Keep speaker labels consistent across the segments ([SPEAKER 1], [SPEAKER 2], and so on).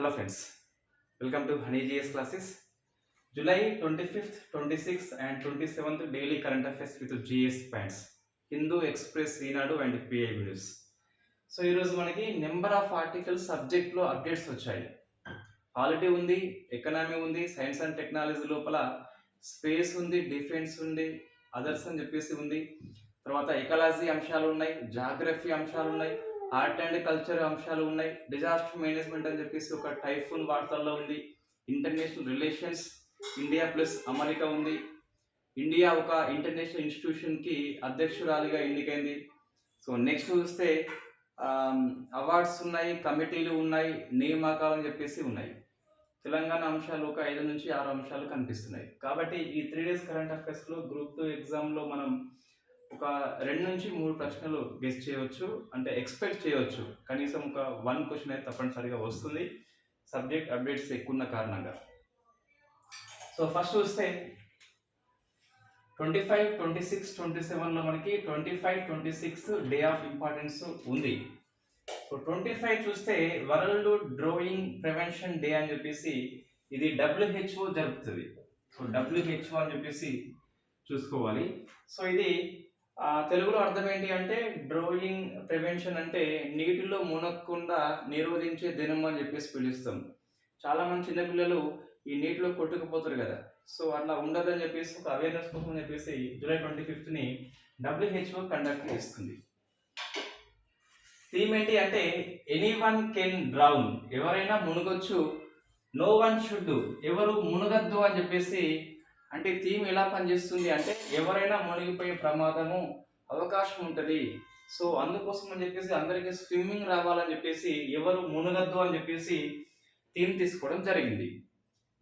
[SPEAKER 1] Hello friends, welcome to Honey GS classes. July 25th, 26th and 27th daily current affairs with GS points. Hindu Express, Reenadu and PI videos. So ఈరోజు మనకి number of articles సబ్జెక్ట్లో updates వచ్చాయి. Polity ఉంది, economy ఉంది, science and technology లోపల space ఉంది, defence ఉంది, others అని చెప్పేసి ఉంది. తర్వాత ఎకాలజీ అంశాలు ఉన్నాయి, జాగ్రఫీ అంశాలు ఉన్నాయి, ఆర్ట్ అండ్ కల్చర్ అంశాలు ఉన్నాయి, డిజాస్టర్ మేనేజ్మెంట్ అని చెప్పేసి ఒక టైఫూన్ వార్తల్లో ఉంది, international relations, India plus America ఉంది, ఇండియా ఒక ఇంటర్నేషనల్ ఇన్స్టిట్యూషన్కి అధ్యక్షురాలిగా ఎన్నికైంది. సో నెక్స్ట్ చూస్తే అవార్డ్స్ ఉన్నాయి, కమిటీలు ఉన్నాయి, నియామకాలు అని చెప్పేసి ఉన్నాయి. తెలంగాణ అంశాలు ఒక 5 నుంచి 6 అంశాలు కనిపిస్తున్నాయి. కాబట్టి ఈ 3 days కరెంట్ అఫైర్స్లో గ్రూప్ 2 ఎగ్జామ్లో మనం ఒక 2 నుంచి 3 ప్రశ్నలు గెస్ చేయవచ్చు, అంటే ఎక్స్పెక్ట్ చేయవచ్చు. కనీసం ఒక 1 క్వశ్చన్ అయితే తప్పనిసరిగా వస్తుంది, సబ్జెక్ట్ అప్డేట్స్ ఎక్కువ ఉన్న కారణంగా. సో ఫస్ట్ చూస్తే 25, 26, 27లో మనకి 25, 26 డే ఆఫ్ ఇంపార్టెన్స్ ఉంది. సో 25 చూస్తే వరల్డ్ డ్రోయింగ్ ప్రివెన్షన్ డే అని చెప్పేసి ఇది WHO జరుపుతుంది. సో WHO అని చెప్పేసి చూసుకోవాలి. సో ఇది తెలుగులో అర్థం ఏంటి అంటే డ్రోయింగ్ ప్రివెన్షన్ అంటే నీటిలో మునగకుండా నిరోధించే దినం అని చెప్పేసి పిలుస్తాం. చాలా మంది చిన్నపిల్లలు ఈ నీటిలో కొట్టుకుపోతారు కదా, సో అట్లా ఉండదని చెప్పేసి ఒక అవేర్నెస్ కోసం చెప్పేసి జూలై 25ని WHO కండక్ట్ చేస్తుంది. థీమ్ ఏంటి అంటే ఎనీవన్ కెన్ డ్రౌన్, ఎవరైనా మునగొచ్చు, నో వన్ షుడ్, ఎవరు మునగద్దు అని చెప్పేసి. అంటే థీమ్ ఎలా పనిచేస్తుంది అంటే ఎవరైనా మునిగిపోయే ప్రమాదము అవకాశం ఉంటుంది. సో అందుకోసం అని చెప్పేసి అందరికీ స్విమ్మింగ్ రావాలని చెప్పేసి ఎవరు మునగద్దు అని చెప్పేసి థీమ్ తీసుకోవడం జరిగింది.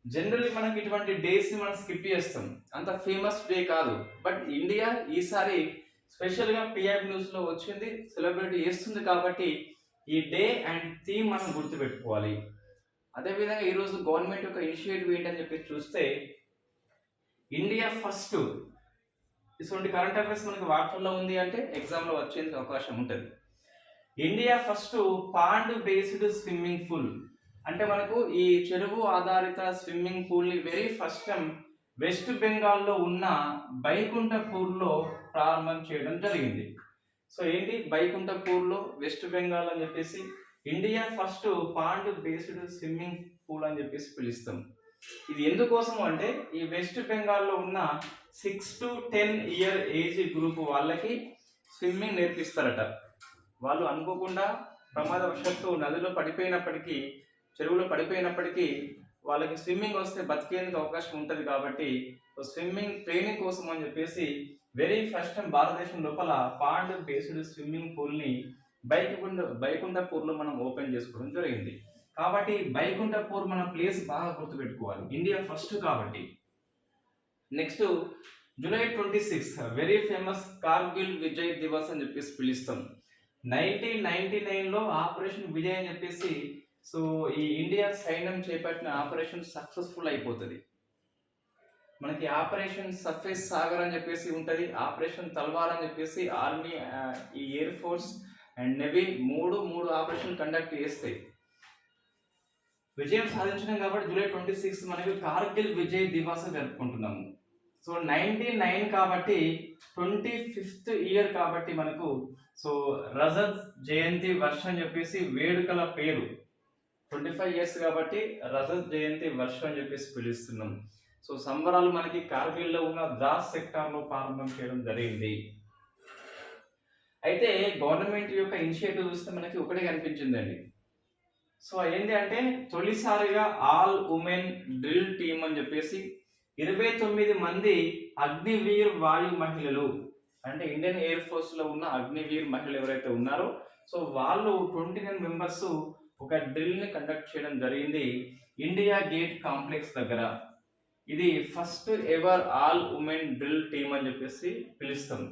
[SPEAKER 1] జనరల్లీ మనకి ఇటువంటి డేస్ని మనం స్కిప్ చేస్తాం, అంత ఫేమస్ డే కాదు. బట్ ఇండియా ఈసారి స్పెషల్గా పిఐబి న్యూస్లో వచ్చింది, సెలబ్రేట్ చేస్తుంది. కాబట్టి ఈ డే అండ్ థీమ్ మనం గుర్తుపెట్టుకోవాలి. అదేవిధంగా ఈరోజు గవర్నమెంట్ యొక్క ఇనిషియేటివ్ ఏంటని చెప్పి చూస్తే ఇండియా ఫస్ట్, ఇటువంటి కరెంట్ అఫైర్స్ మనకి వార్తల్లో ఉంది అంటే ఎగ్జామ్లో వచ్చేందుకు అవకాశం ఉంటుంది. India first pond based swimming pool, అంటే మనకు ఈ చెరువు ఆధారిత స్విమ్మింగ్ పూల్ని వెరీ ఫస్ట్ టైం వెస్ట్ బెంగాల్లో ఉన్న బైకుంఠపూర్లో ప్రారంభం చేయడం జరిగింది. సో ఏంటి బైకుంఠపూర్లో వెస్ట్ బెంగాల్ అని చెప్పేసి India first pond based swimming pool అని చెప్పేసి పిలుస్తాం. ఇది ఎందుకోసం అంటే ఈ వెస్ట్ బెంగాల్లో ఉన్న 6 to 10 ఇయర్ ఏజ్ గ్రూప్ వాళ్ళకి స్విమ్మింగ్ నేర్పిస్తారట. వాళ్ళు అనుకోకుండా ప్రమాదవశాత్తు నదిలో పడిపోయినప్పటికీ, చెరువులో పడిపోయినప్పటికీ వాళ్ళకి స్విమ్మింగ్ వస్తే బతికేందుకు అవకాశం ఉంటుంది. కాబట్టి స్విమ్మింగ్ ట్రైనింగ్ కోసం అని చెప్పేసి వెరీ ఫస్ట్ టైం భారతదేశం లోపల పాండ్ బేస్డ్ స్విమ్మింగ్ పూల్ని బైకుంఠపూర్లో మనం ఓపెన్ చేసుకోవడం జరిగింది. కాబట్టి బైకుంఠపూర్ మన ప్లేస్ బాగా గుర్తుపెట్టుకోవాలి, ఇండియా ఫస్ట్ కాబట్టి. Next July 26 very famous Kargil Vijay Diwas అని చెప్పేసి పిలుస్తాం. 1999లో ఆపరేషన్ విజయ్ అని చెప్పేసి సో ఈ ఇండియా సైన్యం చేపట్టిన ఆపరేషన్ సక్సెస్ఫుల్ అయిపోతుంది. మనకి ఆపరేషన్ సర్ఫేస్ సాగర్ అని చెప్పేసి ఉంటుంది, ఆపరేషన్ తల్వార్ అని చెప్పేసి ఆర్మీ, ఈ ఎయిర్ ఫోర్స్ అండ్ నేవీ మూడు ఆపరేషన్ కండక్ట్ చేస్తాయి. విజయం సాధించడం కాబట్టి జూలై 26 మనకి కార్గిల్ విజయ్ దివస్ జరుపుకుంటున్నాము. సో 99 కాబట్టి 25th ఇయర్ కాబట్టి మనకు సో రజత్ జయంతి వర్ష అని చెప్పేసి వేడుకల పేరు. 25 years కాబట్టి రజత్ జయంతి వర్ష అని చెప్పేసి పిలుస్తున్నాం. సో సంబరాలు మనకి కార్గిల్లో ఉన్న ద్రాస్ సెక్టార్లో ప్రారంభం చేయడం జరిగింది. అయితే గవర్నమెంట్ యొక్క ఇనిషియేటివ్ చూస్తే మనకి ఒకటే కనిపించిందండి. సో ఏంటి అంటే తొలిసారిగా ఆల్ ఉమెన్ డ్రిల్ టీమ్ అని చెప్పేసి 29 మంది అగ్నివీర్ వాయు మహిళలు, అంటే ఇండియన్ ఎయిర్ ఫోర్స్ లో ఉన్న అగ్నివీర్ మహిళలు ఎవరైతే ఉన్నారో సో వాళ్ళు 29 మెంబర్స్ ఒక డ్రిల్ ని కండక్ట్ చేయడం జరిగింది ఇండియా గేట్ కాంప్లెక్స్ దగ్గర. ఇది first ever all women drill team అని చెప్పేసి పిలుస్తాం.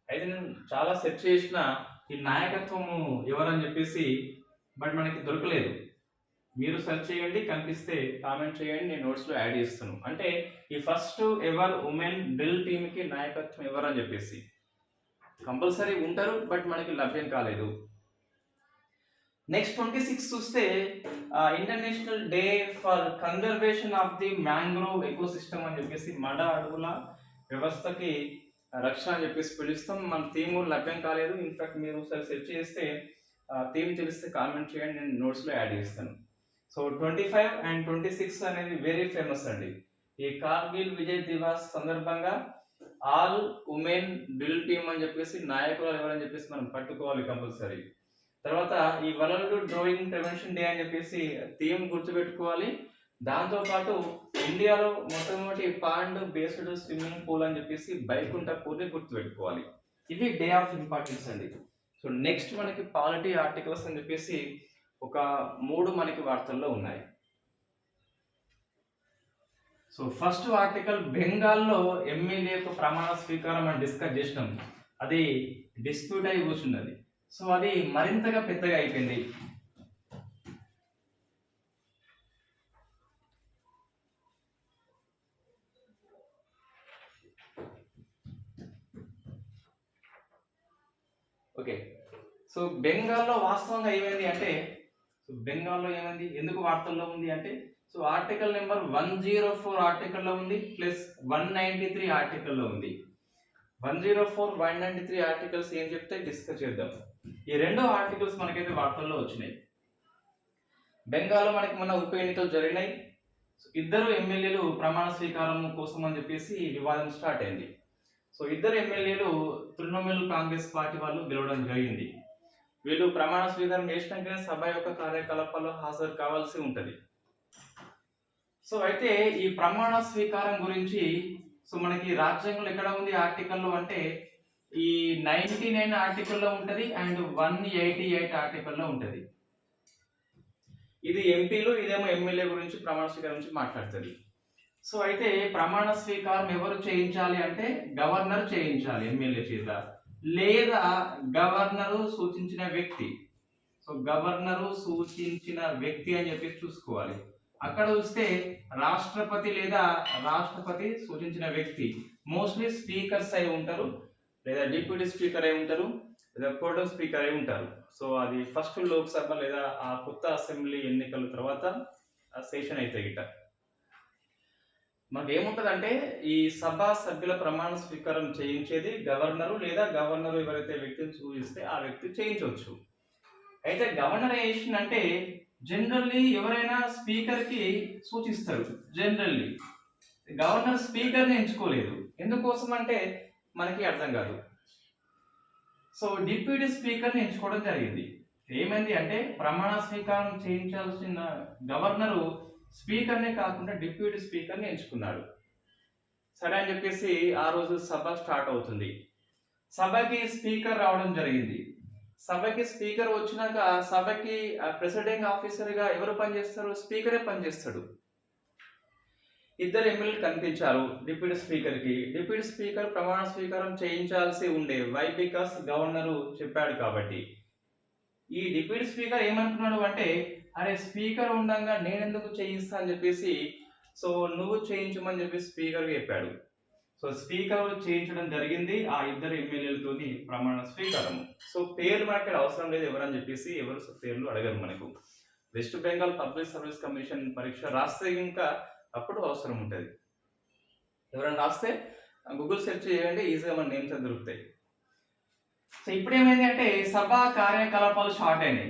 [SPEAKER 1] అయితే నేను చాలా సెర్చ్ చేసిన ఈ నాయకత్వము ఎవరని చెప్పేసి, బట్ మనకి దొరకలేదు. మీరు సెర్చ్ చేయండి, కనిపిస్తే కామెంట్ చేయండి, నేను నోట్స్లో యాడ్ చేస్తాను. అంటే ఈ ఫస్ట్ ఎవర్ ఉమెన్ డ్రిల్ టీమ్కి నాయకత్వం ఎవరని చెప్పేసి కంపల్సరీ ఉంటారు, బట్ మనకి లభ్యం కాలేదు. నెక్స్ట్ 26 చూస్తే international day for conservation of the mangrove ecosystem అని చెప్పేసి మడ అడవుల వ్యవస్థకి రక్షణ అని చెప్పేసి పిలుస్తాం. మన థీమ్ లభ్యం కాలేదు. ఇన్ఫాక్ట్ మీరు ఒకసారి సెర్చ్ చేస్తే థీమ్ తెలిస్తే కామెంట్ చేయండి, నేను నోట్స్లో యాడ్ చేస్తాను. సో 25 అండ్ 26 అనేది వెరీ ఫేమస్ అండి. ఈ కార్గిల్ విజయ్ దివాస్ సందర్భంగా ఆల్ ఉమెన్ డ్రిల్ టీమ్ అని చెప్పేసి నాయకులు ఎవరని చెప్పేసి మనం పట్టుకోవాలి కంపల్సరీ. తర్వాత ఈ వరల్డ్ డ్రోయింగ్ ప్రివెన్షన్ డే అని చెప్పేసి థీమ్ గుర్తుపెట్టుకోవాలి. దాంతోపాటు ఇండియాలో మొట్టమొదటి పాండ్ బేస్డ్ స్విమ్మింగ్ పూల్ అని చెప్పేసి బైకుంఠపూర్ని గుర్తుపెట్టుకోవాలి. ఇవి డే ఆఫ్ ఇంపార్టెన్స్ అండి. సో నెక్స్ట్ మనకి పాలిటీ ఆర్టికల్స్ అని చెప్పేసి ఒక 3 మనకి వార్తల్లో ఉన్నాయి. సో ఫస్ట్ ఆర్టికల్, బెంగాల్లో ఎమ్మెల్యేకు ప్రమాణ స్వీకారం అని డిస్కస్ చేసినాం. అది డిస్ప్యూట్ అయి కూర్చున్నది. సో అది మరింతగా పెద్దగా అయిపోయింది. ఓకే, సో బెంగాల్లో వాస్తవంగా ఏమైంది అంటే, ఎందుకు వార్తల్లో ఉంది అంటే, సో ఆర్టికల్ నెంబర్ 104 ఆర్టికల్లో ఉంది, ప్లస్ 193 ఆర్టికల్లో ఉంది. 104, 193 ఆర్టికల్స్ ఏం చెప్తే డిస్కస్ చేద్దాం. ఈ 2 ఆర్టికల్స్ మనకైతే వార్తల్లో వచ్చినాయి. బెంగాల్లో మనకి మన ఉప ఎన్నికలు జరిగినాయి. ఇద్దరు ఎమ్మెల్యేలు ప్రమాణ స్వీకారం కోసం అని చెప్పేసి వివాదం స్టార్ట్ అయింది. సో ఇద్దరు ఎమ్మెల్యేలు తృణమూల్ కాంగ్రెస్ పార్టీ వాళ్ళు గెలవడం జరిగింది. వీళ్ళు ప్రమాణ స్వీకారం చేసినాకనే సభ యొక్క కార్యకలాపాల్లో హాజరు కావాల్సి ఉంటుంది. సో అయితే ఈ ప్రమాణ స్వీకారం గురించి సో మనకి రాజ్యాంగంలో ఎక్కడ ఉంది ఆర్టికల్లో అంటే ఈ 99 ఆర్టికల్లో ఉంటుంది అండ్ 188 ఆర్టికల్లో ఉంటుంది. ఇది ఎంపీలు, ఇదేమో ఎమ్మెల్యే గురించి ప్రమాణ స్వీకారం గురించి మాట్లాడుతుంది. సో అయితే ప్రమాణ స్వీకారం ఎవరు చేయించాలి అంటే గవర్నర్ చేయించాలి ఎమ్మెల్యే చేత, లేదా గవర్నరు సూచించిన వ్యక్తి. సో గవర్నరు సూచించిన వ్యక్తి అని చెప్పి చూసుకోవాలి. అక్కడ చూస్తే రాష్ట్రపతి లేదా రాష్ట్రపతి సూచించిన వ్యక్తి, మోస్ట్లీ స్పీకర్స్ అయి ఉంటారు, లేదా డిప్యూటీ స్పీకర్ అయి ఉంటారు, లేదా ప్రోటోం స్పీకర్ అయి ఉంటారు. సో అది ఫస్ట్ లోక్సభ లేదా ఆ కొత్త అసెంబ్లీ ఎన్నికల తర్వాత సెషన్ అయితే గిట్ట మనకి ఏముంటదంటే ఈ సభా సభ్యుల ప్రమాణ స్వీకారం చేయించేది గవర్నరు, లేదా గవర్నరు ఎవరైతే వ్యక్తిని సూచిస్తే ఆ వ్యక్తి చేయించవచ్చు. అయితే గవర్నర్ అంటే జనరల్లీ ఎవరైనా స్పీకర్ కి సూచిస్తారు. జనరల్లీ గవర్నర్ స్పీకర్ని ఎంచుకోలేదు. ఎందుకోసం అంటే మనకి అర్థం కాదు. సో డిప్యూటీ స్పీకర్ని ఎంచుకోవడం జరిగింది. ఏమైంది అంటే ప్రమాణ స్వీకారం చేయించాల్సిన గవర్నరు స్పీకర్నే కాకుండా డిప్యూటీ స్పీకర్ని ఎంచుకున్నాడు. సరే అని చెప్పేసి ఆ రోజు సభ స్టార్ట్ అవుతుంది. సభకి స్పీకర్ రావడం జరిగింది. సభకి స్పీకర్ వచ్చినాక సభకి ప్రెసిడింగ్ ఆఫీసర్గా ఎవరు పనిచేస్తారు? స్పీకరే పనిచేస్తాడు. ఇద్దరు ఎమ్మెల్యేలు కనిపించారు డిప్యూటీ స్పీకర్కి. డిప్యూటీ స్పీకర్ ప్రమాణ స్వీకారం చేయించాల్సి ఉండే, వై బికాస్ గవర్నరు చెప్పాడు కాబట్టి. ఈ డిప్యూటీ స్పీకర్ ఏమనుకున్నాడు అంటే, అరే స్పీకర్ ఉండగా నేనెందుకు చేయిస్తా అని చెప్పేసి, సో నువ్వు చేయించమని చెప్పి స్పీకర్కి చెప్పాడు. సో స్పీకర్ చేయించడం జరిగింది ఆ ఇద్దరు ఎమ్మెల్యేలతోని ప్రమాణ స్వీకారం. సో పేర్లు మనకి అవసరం లేదు ఎవరని చెప్పేసి, ఎవరు పేర్లు అడగరు మనకు. West Bengal public service commission పరీక్ష రాస్తే ఇంకా అప్పుడు అవసరం ఉంటుంది. ఎవరైనా రాస్తే గూగుల్ సెర్చ్ చేయండి, ఈజీగా మన నేమ్స్ దొరుకుతాయి. సో ఇప్పుడు ఏమైంది అంటే సభా కార్యకలాపాలు స్టార్ట్ అయినాయి.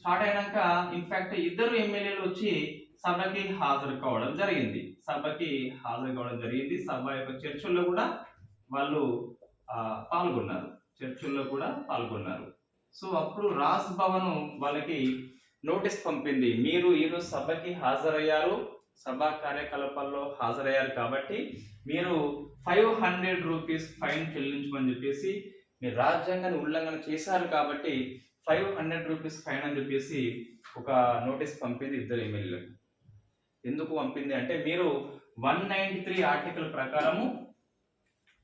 [SPEAKER 1] స్టార్ట్ అయినాక ఇన్ఫాక్ట్ ఇద్దరు ఎమ్మెల్యేలు వచ్చి సభకి హాజరు కావడం జరిగింది. సభ యొక్క చర్చల్లో కూడా వాళ్ళు పాల్గొన్నారు. సో అప్పుడు రాజ్ భవన్ వాళ్ళకి నోటీస్ పంపింది, మీరు ఈరోజు సభకి హాజరయ్యారు, సభా కార్యకలాపాల్లో హాజరయ్యారు కాబట్టి మీరు 500 రూపీస్ ఫైన్ చెల్లించమని చెప్పేసి, మీరు రాజ్యాంగాన్ని ఉల్లంఘన చేశారు కాబట్టి 500 రూపీస్ ఫైన్ అని చెప్పేసి ఒక నోటీస్ పంపింది ఇద్దరు ఎమ్మెల్యేలకు. ఎందుకు పంపింది అంటే, మీరు 193 ఆర్టికల్ ప్రకారము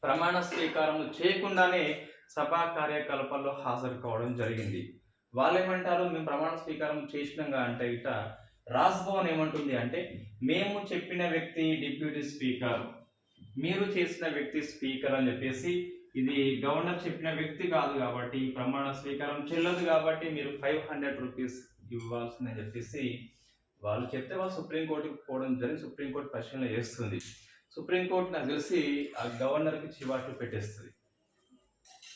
[SPEAKER 1] ప్రమాణ స్వీకారం చేయకుండానే సభా కార్యకలాపాల్లో హాజరు కావడం జరిగింది. వాళ్ళు ఏమంటారు, మేము ప్రమాణ స్వీకారం చేసినాగా అంటే ఇట రాజ్ భవన్ ఏమంటుంది అంటే, మేము చెప్పిన వ్యక్తి డిప్యూటీ స్పీకర్, మీరు చేసిన వ్యక్తి స్పీకర్ అని చెప్పేసి ఇది గవర్నర్ చెప్పిన వ్యక్తి కాదు కాబట్టి ప్రమాణ స్వీకారం చెల్లదు కాబట్టి మీరు 500 రూపీస్ ఇవ్వాల్సిందని చెప్పేసి వాళ్ళు చెప్తే వాళ్ళు సుప్రీంకోర్టుకి పోవడం జరిగి సుప్రీంకోర్టు పరిశీలన చేస్తుంది. సుప్రీంకోర్టు నాకు తెలిసి ఆ గవర్నర్కి చివాట్లు పెట్టేస్తుంది.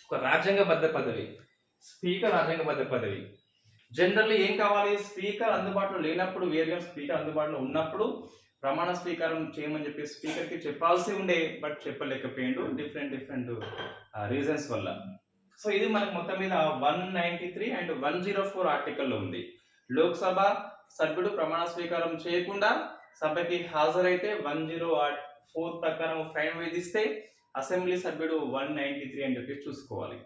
[SPEAKER 1] ఒక రాజ్యాంగబద్ధ పదవి స్పీకర్, రాజ్యాంగబద్ధ పదవి. జనరల్లీ ఏం కావాలి, స్పీకర్ అందుబాటులో లేనప్పుడు వేరుగా స్పీకర్ అందుబాటులో ఉన్నప్పుడు ప్రమాణ స్వీకారం చేయమని చెప్పి స్పీకర్కి చెప్పాల్సి ఉండే, బట్ చెప్పలేకపోయిండు డిఫరెంట్ రీజన్స్ వల్ల. సో ఇది మనకు మొత్తం మీద 193 అండ్ 104 ఆర్టికల్లో ఉంది. లోక్సభ సభ్యుడు ప్రమాణ స్వీకారం చేయకుండా సభకి హాజరైతే 104 ప్రకారం ఫైన్ విధిస్తే, అసెంబ్లీ సభ్యుడు 193 అని చెప్పి చూసుకోవాలి.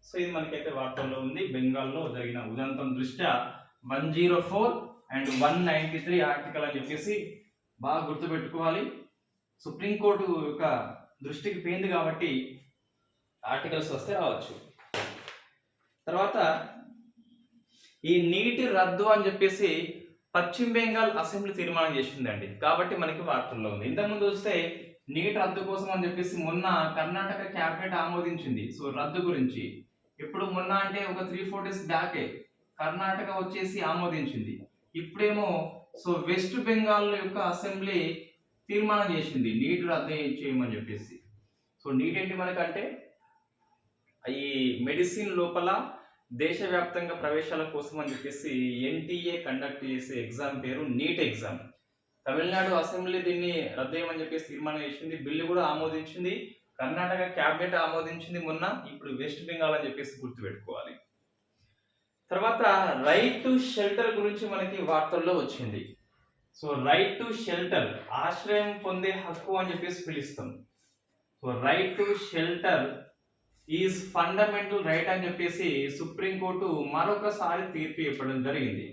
[SPEAKER 1] సో ఇది మనకైతే వార్తల్లో ఉంది. బెంగాల్లో జరిగిన ఉదంతం దృష్ట్యా 104 అండ్ 193 ఆర్టికల్ అని చెప్పేసి బాగా గుర్తుపెట్టుకోవాలి. సుప్రీంకోర్టు యొక్క దృష్టికి పోయింది కాబట్టి ఆర్టికల్స్ వస్తే రావచ్చు. తర్వాత ఈ నీటి రద్దు అని చెప్పేసి పశ్చిమ బెంగాల్ అసెంబ్లీ తీర్మానం చేసిందండి, కాబట్టి మనకి వార్తల్లో ఉంది. ఇంతకుముందు చూస్తే నీటి రద్దు కోసం అని చెప్పేసి మొన్న కర్ణాటక క్యాబినెట్ ఆమోదించింది. సో రద్దు గురించి ఇప్పుడు మొన్న అంటే ఒక 3-4 డేస్ బ్యాకే కర్ణాటక వచ్చేసి ఆమోదించింది. ఇప్పుడేమో సో వెస్ట్ బెంగాల్ యొక్క అసెంబ్లీ తీర్మానం చేసింది నీటి రద్దు చేయమని చెప్పేసి. సో నీట్ ఏంటి మనకంటే ఈ మెడిసిన్ లోపల దేశవ్యాప్తంగా ప్రవేశాల కోసం అని చెప్పేసి ఎన్టీఏ కండక్ట్ చేసే ఎగ్జామ్ పేరు నీట్ ఎగ్జామ్. తమిళనాడు అసెంబ్లీ దీన్ని రద్దు చేయమని చెప్పేసి తీర్మానం చేసింది, బిల్లు కూడా ఆమోదించింది, కర్ణాటక క్యాబినెట్ ఆమోదించింది మొన్న. ఇప్పుడు వెస్ట్ బెంగాల్ అని చెప్పేసి గుర్తుపెట్టుకోవాలి. తర్వాత రైట్ టు షెల్టర్ గురించి మనకి వార్తల్లో వచ్చింది. సో రైట్ టు షెల్టర్, ఆశ్రయం పొందే హక్కు అని చెప్పేసి పిలుస్తాం. So right to shelter is fundamental right అని చెప్పేసి సుప్రీంకోర్టు మరొకసారి తీర్పు చెప్పడం జరిగింది.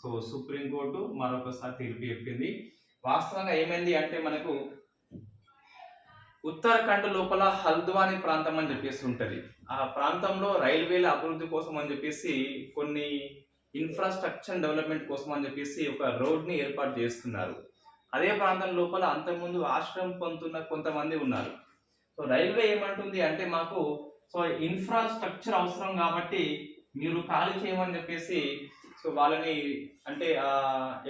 [SPEAKER 1] సో సుప్రీంకోర్టు మరొకసారి తీర్పు చెప్పింది. వాస్తవంగా ఏమైంది అంటే మనకు ఉత్తరాఖండ్ లోపల హల్ద్వాని ప్రాంతం అని చెప్పేసి ఉంటుంది. ఆ ప్రాంతంలో రైల్వేల అభివృద్ధి కోసం అని చెప్పేసి కొన్ని ఇన్ఫ్రాస్ట్రక్చర్ డెవలప్మెంట్ కోసం అని చెప్పేసి ఒక రోడ్ని ఏర్పాటు చేస్తున్నారు. అదే ప్రాంతం లోపల అంతకుముందు ఆశ్రయం పొందుతున్న కొంతమంది ఉన్నారు. సో రైల్వే ఏమంటుంది అంటే మాకు సో ఇన్ఫ్రాస్ట్రక్చర్ అవసరం కాబట్టి మీరు ఖాళీ చేయమని చెప్పేసి సో వాళ్ళని అంటే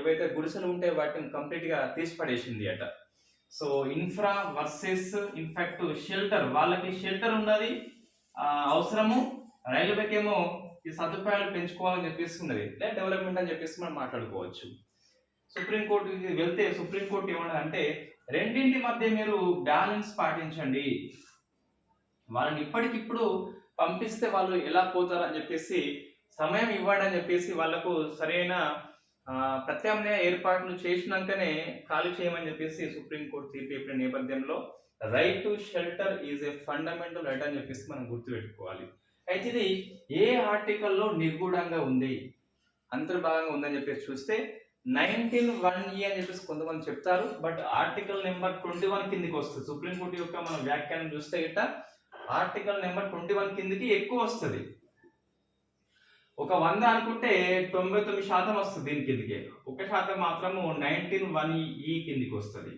[SPEAKER 1] ఏవైతే గుడిసెలు ఉంటే వాటిని కంప్లీట్గా తీసి పడేసింది అట. So infra versus in fact shelter, వాళ్ళకి షెల్టర్ ఉన్నది అవసరము, రైల్వేకేమో ఈ సదుపాయాలు పెంచుకోవాలని చెప్పేసి ఉన్నది, డెవలప్మెంట్ అని చెప్పేసి మనం మాట్లాడుకోవచ్చు. సుప్రీంకోర్టుకి వెళ్తే సుప్రీంకోర్టు ఏమన్నది అంటే రెండింటి మధ్య మీరు బ్యాలెన్స్ పాటించండి, వాళ్ళని ఇప్పటికిప్పుడు పంపిస్తే వాళ్ళు ఎలా పోతారు అని చెప్పేసి సమయం ఇవ్వండి అని చెప్పేసి వాళ్ళకు సరైన ప్రత్యామ్నాయ ఏర్పాట్లు చేసినాకనే ఖాళీ చేయమని చెప్పేసి సుప్రీంకోర్టు తీర్పు చెప్పిన నేపథ్యంలో right to shelter is a fundamental right అని చెప్పేసి మనం గుర్తుపెట్టుకోవాలి. అయితే ఇది ఏ ఆర్టికల్లో నిర్గూఢంగా ఉంది, అంతర్భాగంగా ఉందని చెప్పేసి చూస్తే 19(1)E అని చెప్పేసి కొంతమంది చెప్తారు, బట్ ఆర్టికల్ నెంబర్ 21 కిందికి వస్తుంది. సుప్రీంకోర్టు యొక్క మన వ్యాఖ్యానం చూస్తే గిట్ట ఆర్టికల్ నెంబర్ 21 కిందికి ఎక్కువ వస్తుంది. ఒక 100 అనుకుంటే 99% వస్తుంది దీని కిందికి, 1% మాత్రము 19(1)E కిందికి వస్తుంది.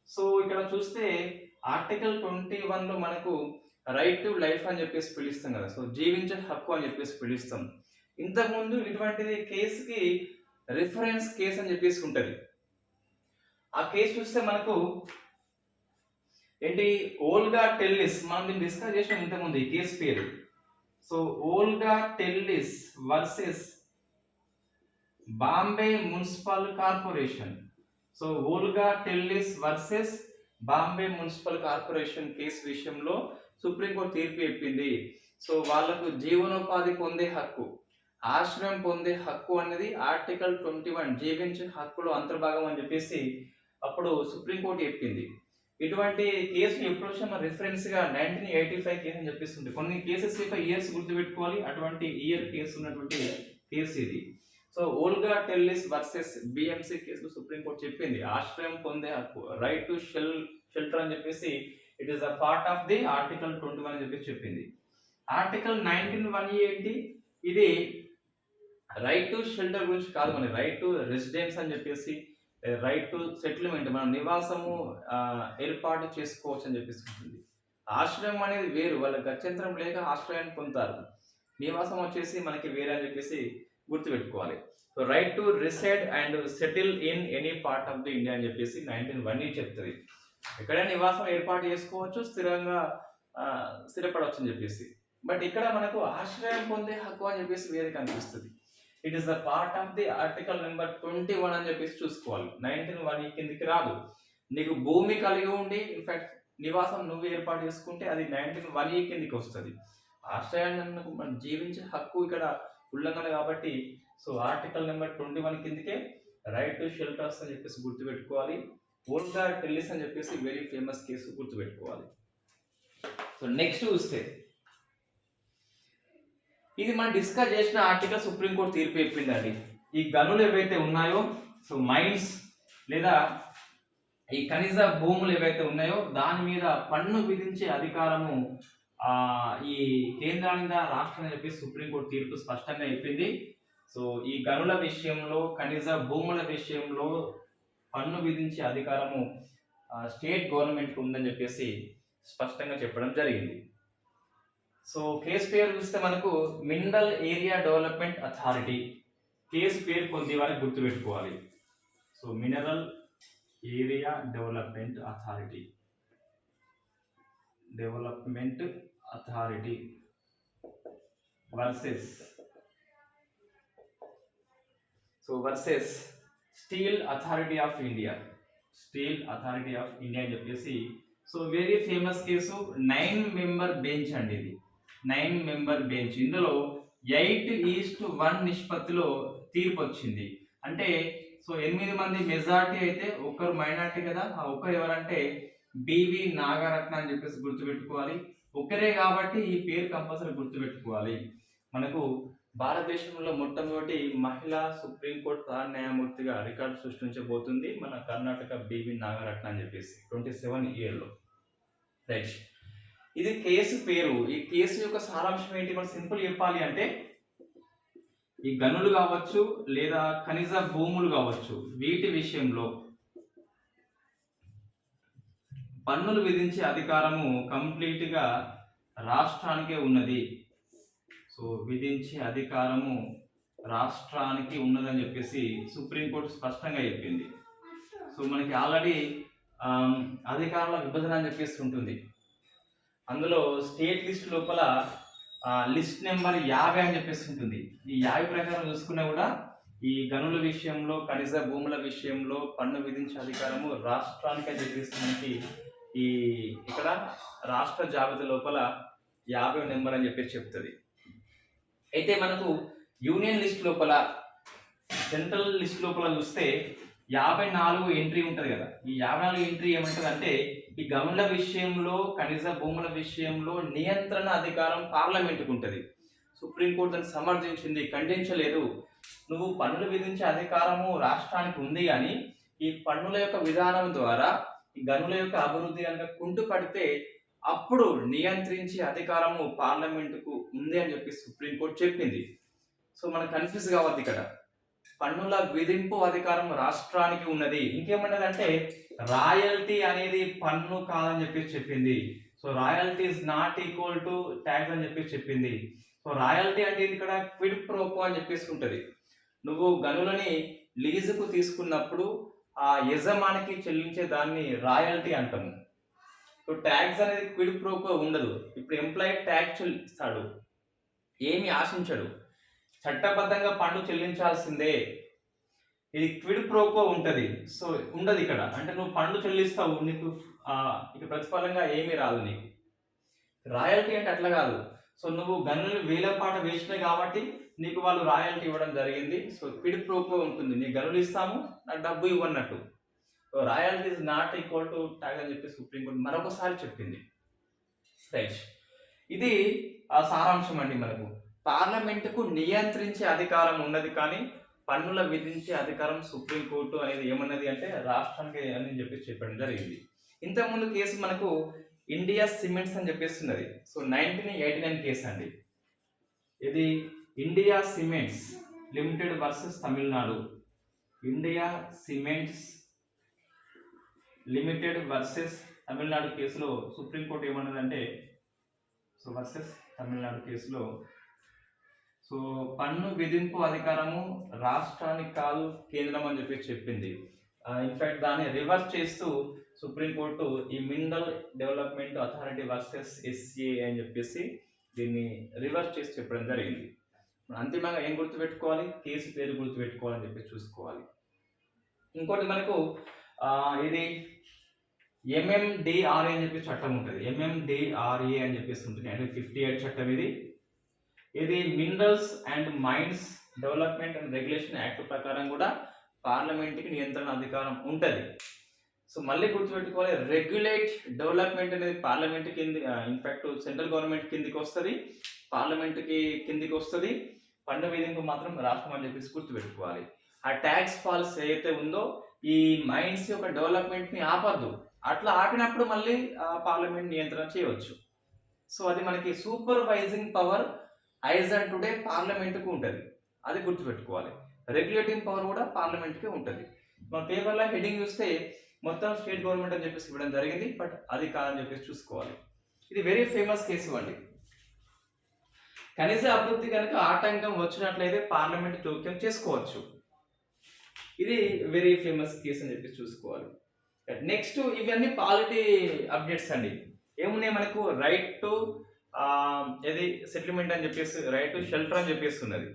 [SPEAKER 1] సో ఇక్కడ చూస్తే ఆర్టికల్ 21లో మనకు రైట్ టు లైఫ్ అని చెప్పేసి పిలుస్తాం కదా, సో జీవించే హక్కు అని చెప్పేసి పిలుస్తాం. ఇంతకుముందు ఇటువంటిది కేసుకి రిఫరెన్స్ కేసు అని చెప్పేసి ఉంటుంది. ఆ కేసు చూస్తే మనకు ఏంటి ఓల్గా టెల్లిస్, మనం దీన్ని డిస్కస్ చేసినాం ఇంతకుముందు ఈ కేసు పేరు. So Olga Tellis versus Bombay municipal corporation. So Olga Tellis versus Bombay municipal corporation case విషయంలో సుప్రీంకోర్టు తీర్పు చెప్పింది. సో వాళ్లకు జీవనోపాధి పొందే హక్కు, ఆశ్రయం పొందే హక్కు అనేది ఆర్టికల్ 21 జీవించే హక్కులో అంతర్భాగం అని చెప్పేసి అప్పుడు సుప్రీంకోర్టు చెప్పింది. ఇటువంటి కేసు ఎప్పుడు వచ్చినా రిఫరెన్స్ గా 1985 కేసు అని చెప్పేస్తుంది. కొన్ని కేసెస్ యొక్క ఇయర్స్ గుర్తుపెట్టుకోవాలి, అటువంటి ఇయర్ కేసు ఉన్నటువంటి కేసు ఇది. So Olga Tellis versus BMC case supreme court చెప్పింది ఆశ్రయం పొందే హక్కు, రైట్ టు షెల్టర్ అని చెప్పేసి it is a part of the article 21 అని చెప్పేసి చెప్పింది. ఆర్టికల్ 19(1) ఏంటి, ఇది రైట్ టు షెల్టర్ గురించి కాదు, మన రైట్ టు రెసిడెన్స్ అని చెప్పేసి రైట్ టు సెటిల్మెంట్, మనం నివాసము ఏర్పాటు చేసుకోవచ్చు అని చెప్పేసి ఉంటుంది. ఆశ్రయం అనేది వేరు, వాళ్ళ గత్యంతరం లేక ఆశ్రయాన్ని పొందుతారు. నివాసం వచ్చేసి మనకి వేరే అని చెప్పేసి గుర్తుపెట్టుకోవాలి. So right to reside and settle in any part of the India అని చెప్పేసి 19(1) చెప్తుంది. ఎక్కడైనా నివాసం ఏర్పాటు చేసుకోవచ్చు, స్థిరంగా స్థిరపడవచ్చు అని చెప్పేసి. బట్ ఇక్కడ మనకు ఆశ్రయం పొందే హక్కు అని చెప్పేసి వేరే కనిపిస్తుంది. It is the part of the article number 21 అని చెప్పేసి చూసుకోవాలి. 19(1) కిందికి రాదు. నీకు భూమి కలిగి ఉండి ఇన్ఫాక్ట్ నివాసం నువ్వు ఏర్పాటు చేసుకుంటే అది 19(1) కిందికి వస్తుంది. ఆశ్రయాన్ని మనం జీవించే హక్కు ఇక్కడ ఉల్లంఘన కాబట్టి సో ఆర్టికల్ నెంబర్ 21 కిందకే రైట్ టు షెల్టర్స్ అని చెప్పేసి గుర్తుపెట్టుకోవాలి. ఓల్గా టెల్లిస్ అని చెప్పేసి వెరీ ఫేమస్ కేసు గుర్తుపెట్టుకోవాలి. సో నెక్స్ట్ చూస్తే ఇది మనం డిస్కస్ చేసిన ఆర్టికల్ సుప్రీంకోర్టు తీర్పు చెప్పిందండి. ఈ గనులు ఏవైతే ఉన్నాయో సో మైన్స్ లేదా ఈ ఖనిజ భూములు ఏవైతే ఉన్నాయో దాని మీద పన్ను విధించే అధికారము ఈ కేంద్రాల మీద రాష్ట్రం అని చెప్పి సుప్రీంకోర్టు తీర్పు స్పష్టంగా చెప్పింది. సో ఈ గనుల విషయంలో ఖనిజ భూముల విషయంలో పన్ను విధించే అధికారము స్టేట్ గవర్నమెంట్కి ఉందని చెప్పేసి స్పష్టంగా చెప్పడం జరిగింది. సో కేసు పేరు చూస్తే మనకు mineral area development authority. Case పేరు కొద్ది వారికి గుర్తుపెట్టుకోవాలి. So mineral area development authority versus steel authority of India అని చెప్పేసి so very famous case. 9 member bench అండి ఇది. 9 మెంబర్ బెంచ్. ఇందులో 8:1 నిష్పత్తిలో తీర్పు వచ్చింది. అంటే సో 8 మంది మెజార్టీ అయితే ఒకరు మైనార్టీ కదా. ఆ ఒకరు ఎవరంటే బివి నాగరత్న అని చెప్పేసి గుర్తుపెట్టుకోవాలి. ఒకరే కాబట్టి ఈ పేరు కంపల్సరీ గుర్తుపెట్టుకోవాలి. మనకు భారతదేశంలో మొట్టమొదటి మహిళా సుప్రీంకోర్టు ప్రధాన న్యాయమూర్తిగా రికార్డు సృష్టించబోతుంది మన కర్ణాటక బివి నాగరత్న అని చెప్పేసి 27 ఇయర్లో. రైట్, ఇది కేసు పేరు. ఈ కేసు యొక్క సారాంశం ఏంటి మనం సింపుల్ చెప్పాలి అంటే ఈ గనులు కావచ్చు లేదా ఖనిజ భూములు కావచ్చు వీటి విషయంలో పన్నులు విధించే అధికారము కంప్లీట్ గా రాష్ట్రానికే ఉన్నది. సో విధించే అధికారము రాష్ట్రానికి ఉన్నదని చెప్పేసి సుప్రీంకోర్టు స్పష్టంగా చెప్పింది. సో మనకి ఆల్రెడీ అధికారాల విభజన అని చెప్పేసి ఉంటుంది. అందులో స్టేట్ లిస్ట్ లోపల లిస్ట్ నెంబర్ 50 అని చెప్పేసి ఉంటుంది. ఈ 50 ప్రకారం చూసుకున్నా కూడా ఈ గనుల విషయంలో ఖనిజ భూముల విషయంలో పన్ను విధించే అధికారము రాష్ట్రానికి అని చెప్పేసి మనకి ఈ ఇక్కడ రాష్ట్ర జాబితా లోపల 50 నెంబర్ అని చెప్పేసి చెప్తుంది. అయితే మనకు యూనియన్ లిస్ట్ లోపల సెంట్రల్ లిస్ట్ లోపల చూస్తే 54 ఎంట్రీ ఉంటుంది కదా. ఈ 54 ఎంట్రీ ఏమంటుంది అంటే ఈ గనుల విషయంలో ఖనిజ భూముల విషయంలో నియంత్రణ అధికారం పార్లమెంటుకు ఉంటుంది. సుప్రీంకోర్టు దాన్ని సమర్థించింది, ఖండించలేదు. నువ్వు పన్నులు విధించే అధికారము రాష్ట్రానికి ఉంది కానీ ఈ పన్నుల యొక్క విధానం ద్వారా ఈ గనుల యొక్క అభివృద్ధి కనుక కుంటుపడితే అప్పుడు నియంత్రించే అధికారము పార్లమెంటుకు ఉంది అని చెప్పి సుప్రీంకోర్టు చెప్పింది. సో మనకు కన్ఫ్యూజ్ కావద్దు, ఇక్కడ పన్నుల విధింపు అధికారం రాష్ట్రానికి ఉన్నది. ఇంకేమన్నదంటే రాయల్టీ అనేది పన్ను కాదని చెప్పేసి చెప్పింది. So royalty is not equal to tax అని చెప్పేసి చెప్పింది. సో రాయల్టీ అంటే ఇక్కడ క్విడ్ ప్రోకో అని చెప్పేసి ఉంటుంది. నువ్వు గనులని లీజుకు తీసుకున్నప్పుడు ఆ యజమానికి చెల్లించే దాన్ని రాయల్టీ అంటాము. సో ట్యాక్స్ అనేది క్విడ్ ప్రోకో ఉండదు. ఇప్పుడు ఎంప్లాయీ ట్యాక్స్ చెల్లిస్తాడు, ఏమి ఆశించడు, చట్టబద్ధంగా పన్ను చెల్లించాల్సిందే. ఇది క్విడ్ ప్రోకో ఉంటుంది. సో ఉండదు ఇక్కడ. అంటే నువ్వు పన్ను చెల్లిస్తావు, నీకు ఇక ప్రతిఫలంగా ఏమీ రాదు నీకు. రాయల్టీ అంటే అట్లా కాదు. సో నువ్వు గనులు వేలపాట వేసినాయి కాబట్టి నీకు వాళ్ళు రాయల్టీ ఇవ్వడం జరిగింది. సో క్విడ్ ప్రోకో ఉంటుంది, నీ గనులు ఇస్తాము నాకు డబ్బు ఇవ్వన్నట్టు. So royalty is not equal to tax అని చెప్పి సుప్రీంకోర్టు మరొకసారి చెప్పింది. రైట్, ఇది ఆ సారాంశం అండి. మనకు పార్లమెంటుకు నియంత్రించే అధికారం ఉన్నది కానీ పన్నుల విధించే అధికారం సుప్రీంకోర్టు అనేది ఏమన్నది అంటే రాష్ట్రానికి అని చెప్పేసి చెప్పడం జరిగింది. ఇంతకుముందు కేసు మనకు ఇండియా సిమెంట్స్ అని చెప్పేస్తున్నది. సో 1989 కేసు అండి ఇది. India cements limited versus Tamil Nadu. India cements limited versus Tamil Nadu కేసులో సుప్రీంకోర్టు ఏమన్నదంటే సో వర్సెస్ తమిళనాడు కేసులో సో పన్ను విధింపు అధికారము రాష్ట్రానికి కాదు కేంద్రం అని చెప్పి చెప్పింది. ఇన్ఫాక్ట్ దాన్ని రివర్స్ చేస్తూ సుప్రీంకోర్టు ఈ mineral development authority versus SA అని చెప్పేసి దీన్ని రివర్స్ చేసి చెప్పడం జరిగింది. అంతిమంగా ఏం గుర్తుపెట్టుకోవాలి, కేసు పేరు గుర్తుపెట్టుకోవాలని చెప్పి చూసుకోవాలి. ఇంకోటి మనకు ఇది ఎంఎండిఆర్ఏ అని చెప్పి చట్టం ఉంటుంది. ఎంఎండిఆర్ఏ అని చెప్పేసి ఉంటుంది, అంటే 58 చట్టం ఇది. ఇది minerals and mines development and regulation act ప్రకారం కూడా పార్లమెంట్కి నియంత్రణ అధికారం ఉంటుంది. సో మళ్ళీ గుర్తుపెట్టుకోవాలి, రెగ్యులేట్ డెవలప్మెంట్ అనేది పార్లమెంట్ కింది, ఇన్ఫాక్ట్ సెంట్రల్ గవర్నమెంట్ కిందికి వస్తుంది, పార్లమెంట్కి కిందికి వస్తుంది. పన్ను విధింపు మాత్రం రాష్ట్రం అని చెప్పేసి గుర్తుపెట్టుకోవాలి. ఆ ట్యాక్స్ పాలసీ ఏదైతే ఉందో ఈ మైన్స్ యొక్క డెవలప్మెంట్ని ఆపద్దు, అట్లా ఆపినప్పుడు మళ్ళీ పార్లమెంట్ నియంత్రణ చేయవచ్చు. సో అది మనకి సూపర్వైజింగ్ పవర్ ఐజ్ అండ్ టుడే పార్లమెంట్కు ఉంటుంది, అది గుర్తుపెట్టుకోవాలి. రెగ్యులేటింగ్ పవర్ కూడా పార్లమెంట్కే ఉంటుంది. మన పేపర్లో హెడ్డింగ్ చూస్తే మొత్తం స్టేట్ గవర్నమెంట్ అని చెప్పేసి ఇవ్వడం జరిగింది, బట్ అది కాదని చెప్పేసి చూసుకోవాలి. ఇది వెరీ ఫేమస్ కేసు అండి. కనీస అభివృద్ధి కనుక ఆటంకం వచ్చినట్లయితే పార్లమెంట్ జోక్యం చేసుకోవచ్చు. ఇది వెరీ ఫేమస్ కేసు అని చెప్పేసి చూసుకోవాలి. నెక్స్ట్ ఇవన్నీ పాలిటీ అప్డేట్స్ అండి. ఏమున్నాయి మనకు, రైట్ టు ఏది సెటిల్మెంట్ అని చెప్పేసి, రైట్ టు షెల్టర్ అని చెప్పేసి ఉన్నది.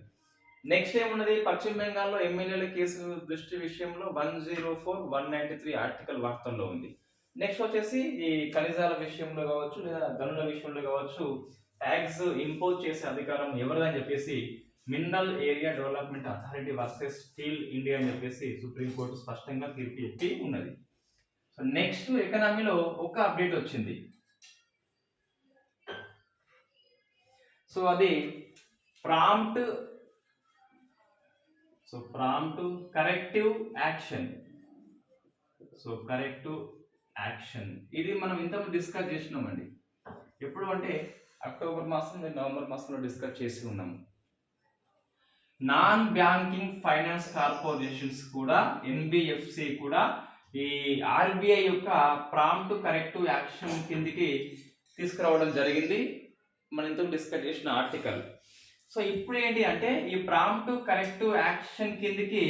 [SPEAKER 1] నెక్స్ట్ ఏమున్నది, పశ్చిమ బెంగాల్లో ఎమ్మెల్యేల కేసు దృష్టి విషయంలో 104, 193 ఆర్టికల్ వార్తల్లో ఉంది. నెక్స్ట్ వచ్చేసి ఈ ఖనిజాల విషయంలో కావచ్చు లేదా గనుల విషయంలో కావచ్చు ట్యాక్స్ ఇంపోజ్ చేసే అధికారం ఎవరిదని చెప్పేసి mineral area development authority versus steel India అని చెప్పేసి సుప్రీంకోర్టు స్పష్టంగా తీర్పు చెప్పి ఉన్నది. సో నెక్స్ట్ ఎకనామీలో ఒక అప్డేట్ వచ్చింది. సో అది prompt corrective action. So corrective action ఇది మనం ఇంతకు డిస్కస్ చేసినామండి. ఎప్పుడు అంటే అక్టోబర్ మాసం నవంబర్ మాసంలో డిస్కస్ చేసి ఉన్నాము. నాన్ బ్యాంకింగ్ ఫైనాన్స్ కార్పొరేషన్స్ కూడా ఎన్బిఎఫ్సి కూడా ఈ ఆర్బిఐ యొక్క ప్రాంప్ట్ కరెక్టివ్ యాక్షన్ కిందికి తీసుకురావడం జరిగింది, మనం ఇంతకు డిస్కస్ చేసిన ఆర్టికల్. సో ఇప్పుడు ఏంటి అంటే ఈ ప్రాంప్ట్ కరెక్టివ్ యాక్షన్ కిందికి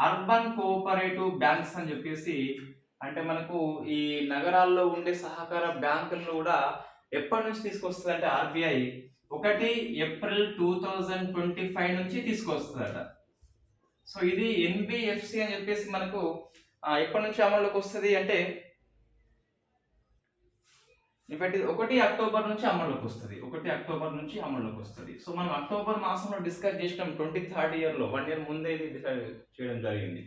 [SPEAKER 1] అర్బన్ కోఆపరేటివ్ బ్యాంక్స్ అని చెప్పేసి, అంటే మనకు ఈ నగరాల్లో ఉండే సహకార బ్యాంకులను కూడా ఎప్పటి నుంచి తీసుకొస్తుంది అంటే ఆర్బిఐ 1 ఏప్రిల్ 2025 నుంచి తీసుకొస్తుందట. సో ఇది ఎన్బిఎఫ్సి అని చెప్పేసి మనకు ఎప్పటి నుంచి అమల్లోకి వస్తుంది అంటే ఇప్పటి 1 అక్టోబర్ నుంచి అమల్లోకి వస్తుంది. 1 అక్టోబర్ నుంచి అమల్లోకి వస్తుంది. సో మనం అక్టోబర్ మాసంలో డిస్కస్ చేసినాం 23rd ఇయర్లో, 1 ఇయర్ ముందే ఇది డిసైడ్ చేయడం జరిగింది.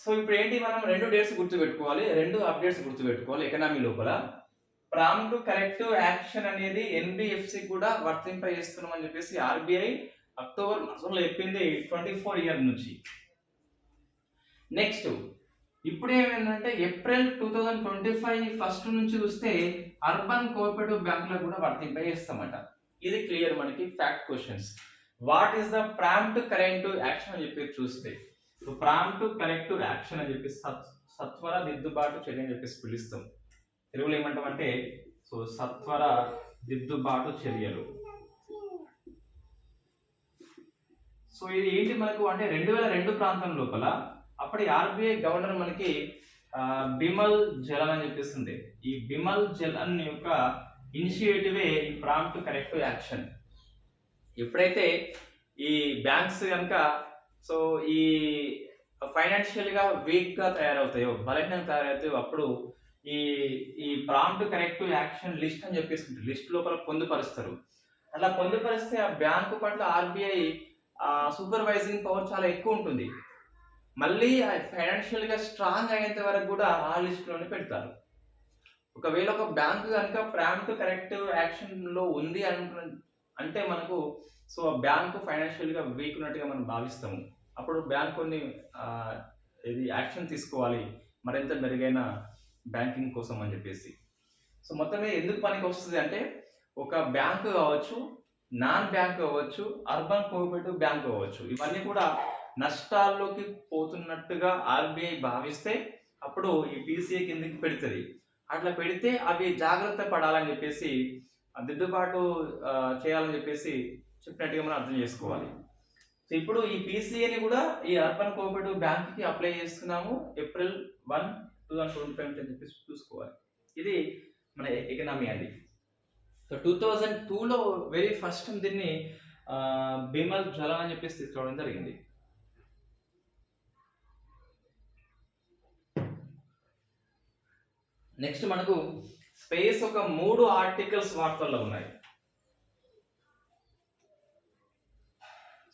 [SPEAKER 1] సో ఇప్పుడు ఏంటి, మనం 2 డేట్స్ గుర్తుపెట్టుకోవాలి, 2 అప్డేట్స్ గుర్తుపెట్టుకోవాలి ఎకనామీ లోపల. ప్రాంప్ట్ కరెక్టివ్ యాక్షన్ అనేది ఎన్బిఎఫ్సి కూడా వర్తింపజేస్తున్నామని చెప్పేసి ఆర్బిఐ అక్టోబర్ మాసంలో చెప్పింది 24 ఇయర్ నుంచి. నెక్స్ట్ ఇప్పుడు ఏమైందంటే ఏప్రిల్ 2025 ఫస్ట్ నుంచి చూస్తే అర్బన్ కోఆపరేటివ్ బ్యాంకులకు కూడా వర్తింపజేస్తామట. ఇది క్లియర్ మనకి fact questions. What is the prompt corrective action అని చెప్పి చూస్తే, ప్రాంప్ట్ కరెక్టివ్ యాక్షన్ అని చెప్పి సత్వర దిద్దుబాటు చర్య అని చెప్పేసి పిలుస్తాం. తెలుగులో ఏమంటామంటే సో సత్వర దిద్దుబాటు చర్యలు. సో ఇది ఏంటి మనకు అంటే 2002 ప్రాంతం లోపల అప్పటి ఆర్బిఐ గవర్నర్ మనకి బిమల్ జలాన్ అని చెప్పేస్తుంది. ఈ బిమల్ జలాన్ యొక్క ఇనిషియేటివే ఈ ప్రాంప్ట్ కరెక్టివ్ యాక్షన్. ఎప్పుడైతే ఈ బ్యాంక్స్ కనుక సో ఈ ఫైనాన్షియల్ గా వీక్ గా తయారవుతాయో, బలహీనంగా తయారవుతాయో, అప్పుడు ఈ ప్రాంప్ట్ కరెక్టివ్ యాక్షన్ లిస్ట్ అని చెప్పేసి లిస్ట్ లోపల పొందుపరుస్తారు. అలా పొందుపరిస్తే ఆ బ్యాంకు పట్ల ఆర్బిఐ సూపర్వైజింగ్ పవర్ చాలా ఎక్కువ ఉంటుంది. మళ్ళీ ఫైనాన్షియల్ గా స్ట్రాంగ్ అయ్యేంత వరకు కూడా ఆ లిస్ట్ లోనే పెడతారు. ఒకవేళ ఒక బ్యాంకు కనుక ప్రాంప్ట్ కరెక్టివ్ యాక్షన్ లో ఉంది అంటే మనకు సో బ్యాంకు ఫైనాన్షియల్ గా వీక్ ఉన్నట్టుగా మనం భావిస్తాము. అప్పుడు బ్యాంక్ కొన్ని ఇది యాక్షన్ తీసుకోవాలి మరింత మెరుగైన బ్యాంకింగ్ కోసం అని చెప్పేసి. సో మొత్తం మీద ఎందుకు పనికి వస్తుంది అంటే ఒక బ్యాంకు కావచ్చు, నాన్ బ్యాంక్ కావచ్చు, అర్బన్ కోఆపరేటివ్ బ్యాంక్ కావచ్చు, ఇవన్నీ కూడా నష్టాల్లోకి పోతున్నట్టుగా ఆర్బిఐ భావిస్తే అప్పుడు ఈ పీసీఏ కిందకి పెడుతుంది. అట్లా పెడితే అవి జాగ్రత్త పడాలని చెప్పేసి దిద్దుబాటు చేయాలని చెప్పేసి చెప్పినట్టుగా మనం అర్థం చేసుకోవాలి. సో ఇప్పుడు ఈ పీసీఏని కూడా ఈ అర్బన్ కోఆపరేటివ్ బ్యాంక్కి అప్లై చేస్తున్నాము April 1, 2025 అని చెప్పేసి చూసుకోవాలి. ఇది మన ఎకనామీ అండి. సో 2002లో వెరీ ఫస్ట్ దీన్ని బిమల్ జలం అని చెప్పేసి తీసుకోవడం జరిగింది. నెక్స్ట్ మనకు స్పేస్ ఒక 3 ఆర్టికల్స్ వార్తల్లో ఉన్నాయి.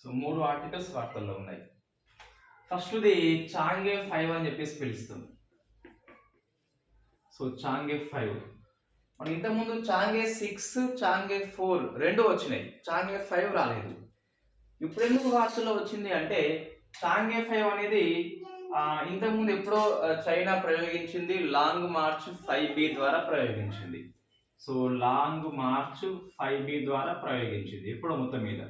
[SPEAKER 1] సో 3 ఆర్టికల్స్ వార్తల్లో ఉన్నాయి. ఫస్ట్ది చాంగే 5 అని చెప్పేసి పిలుస్తుంది. సో చాంగే 5 మనకి ఇంతకుముందు చాంగే 6, చాంగే 4 రెండు వచ్చినాయి, చాంగే 5 రాలేదు. ఇప్పుడు ఎందుకు వార్తల్లో వచ్చింది అంటే చాంగే 5 అనేది ఇంతకుముందు ఎప్పుడో చైనా ప్రయోగించింది, లాంగ్ మార్చ్ 5B ద్వారా ప్రయోగించింది. సో లాంగ్ మార్చ్ 5B ద్వారా ప్రయోగించింది. ఎప్పుడో మొత్తం మీద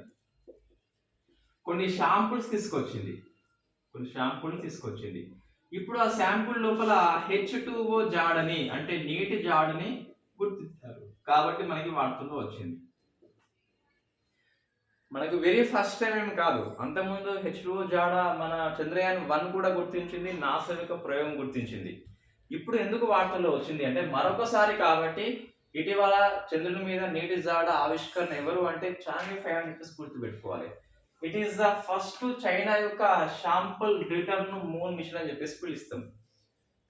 [SPEAKER 1] కొన్ని శాంపుల్స్ తీసుకొచ్చింది. ఇప్పుడు ఆ శాంపుల్ లోపల H2O జాడని అంటే నీటి జాడని గుర్తించారు కాబట్టి మనకి వార్తల్లో వచ్చింది. మనకు వెరీ ఫస్ట్ టైం ఏం కాదు, అంతకుముందు H2O జాడ మన చంద్రయాన్ 1 కూడా గుర్తించింది, నాసా యొక్క ప్రయోగం గుర్తించింది. ఇప్పుడు ఎందుకు వార్తల్లో వచ్చింది అంటే మరొకసారి కాబట్టి ఇటీవల చంద్రుని మీద నీటి జాడ ఆవిష్కరణ ఎవరు అంటే చాంగే 5 అని చెప్పేసి గుర్తుపెట్టుకోవాలి. It is the first China యొక్క శాంపుల్ రిటర్న్ మూన్ మిషన్ అని చెప్పేసి పిలుస్తాం.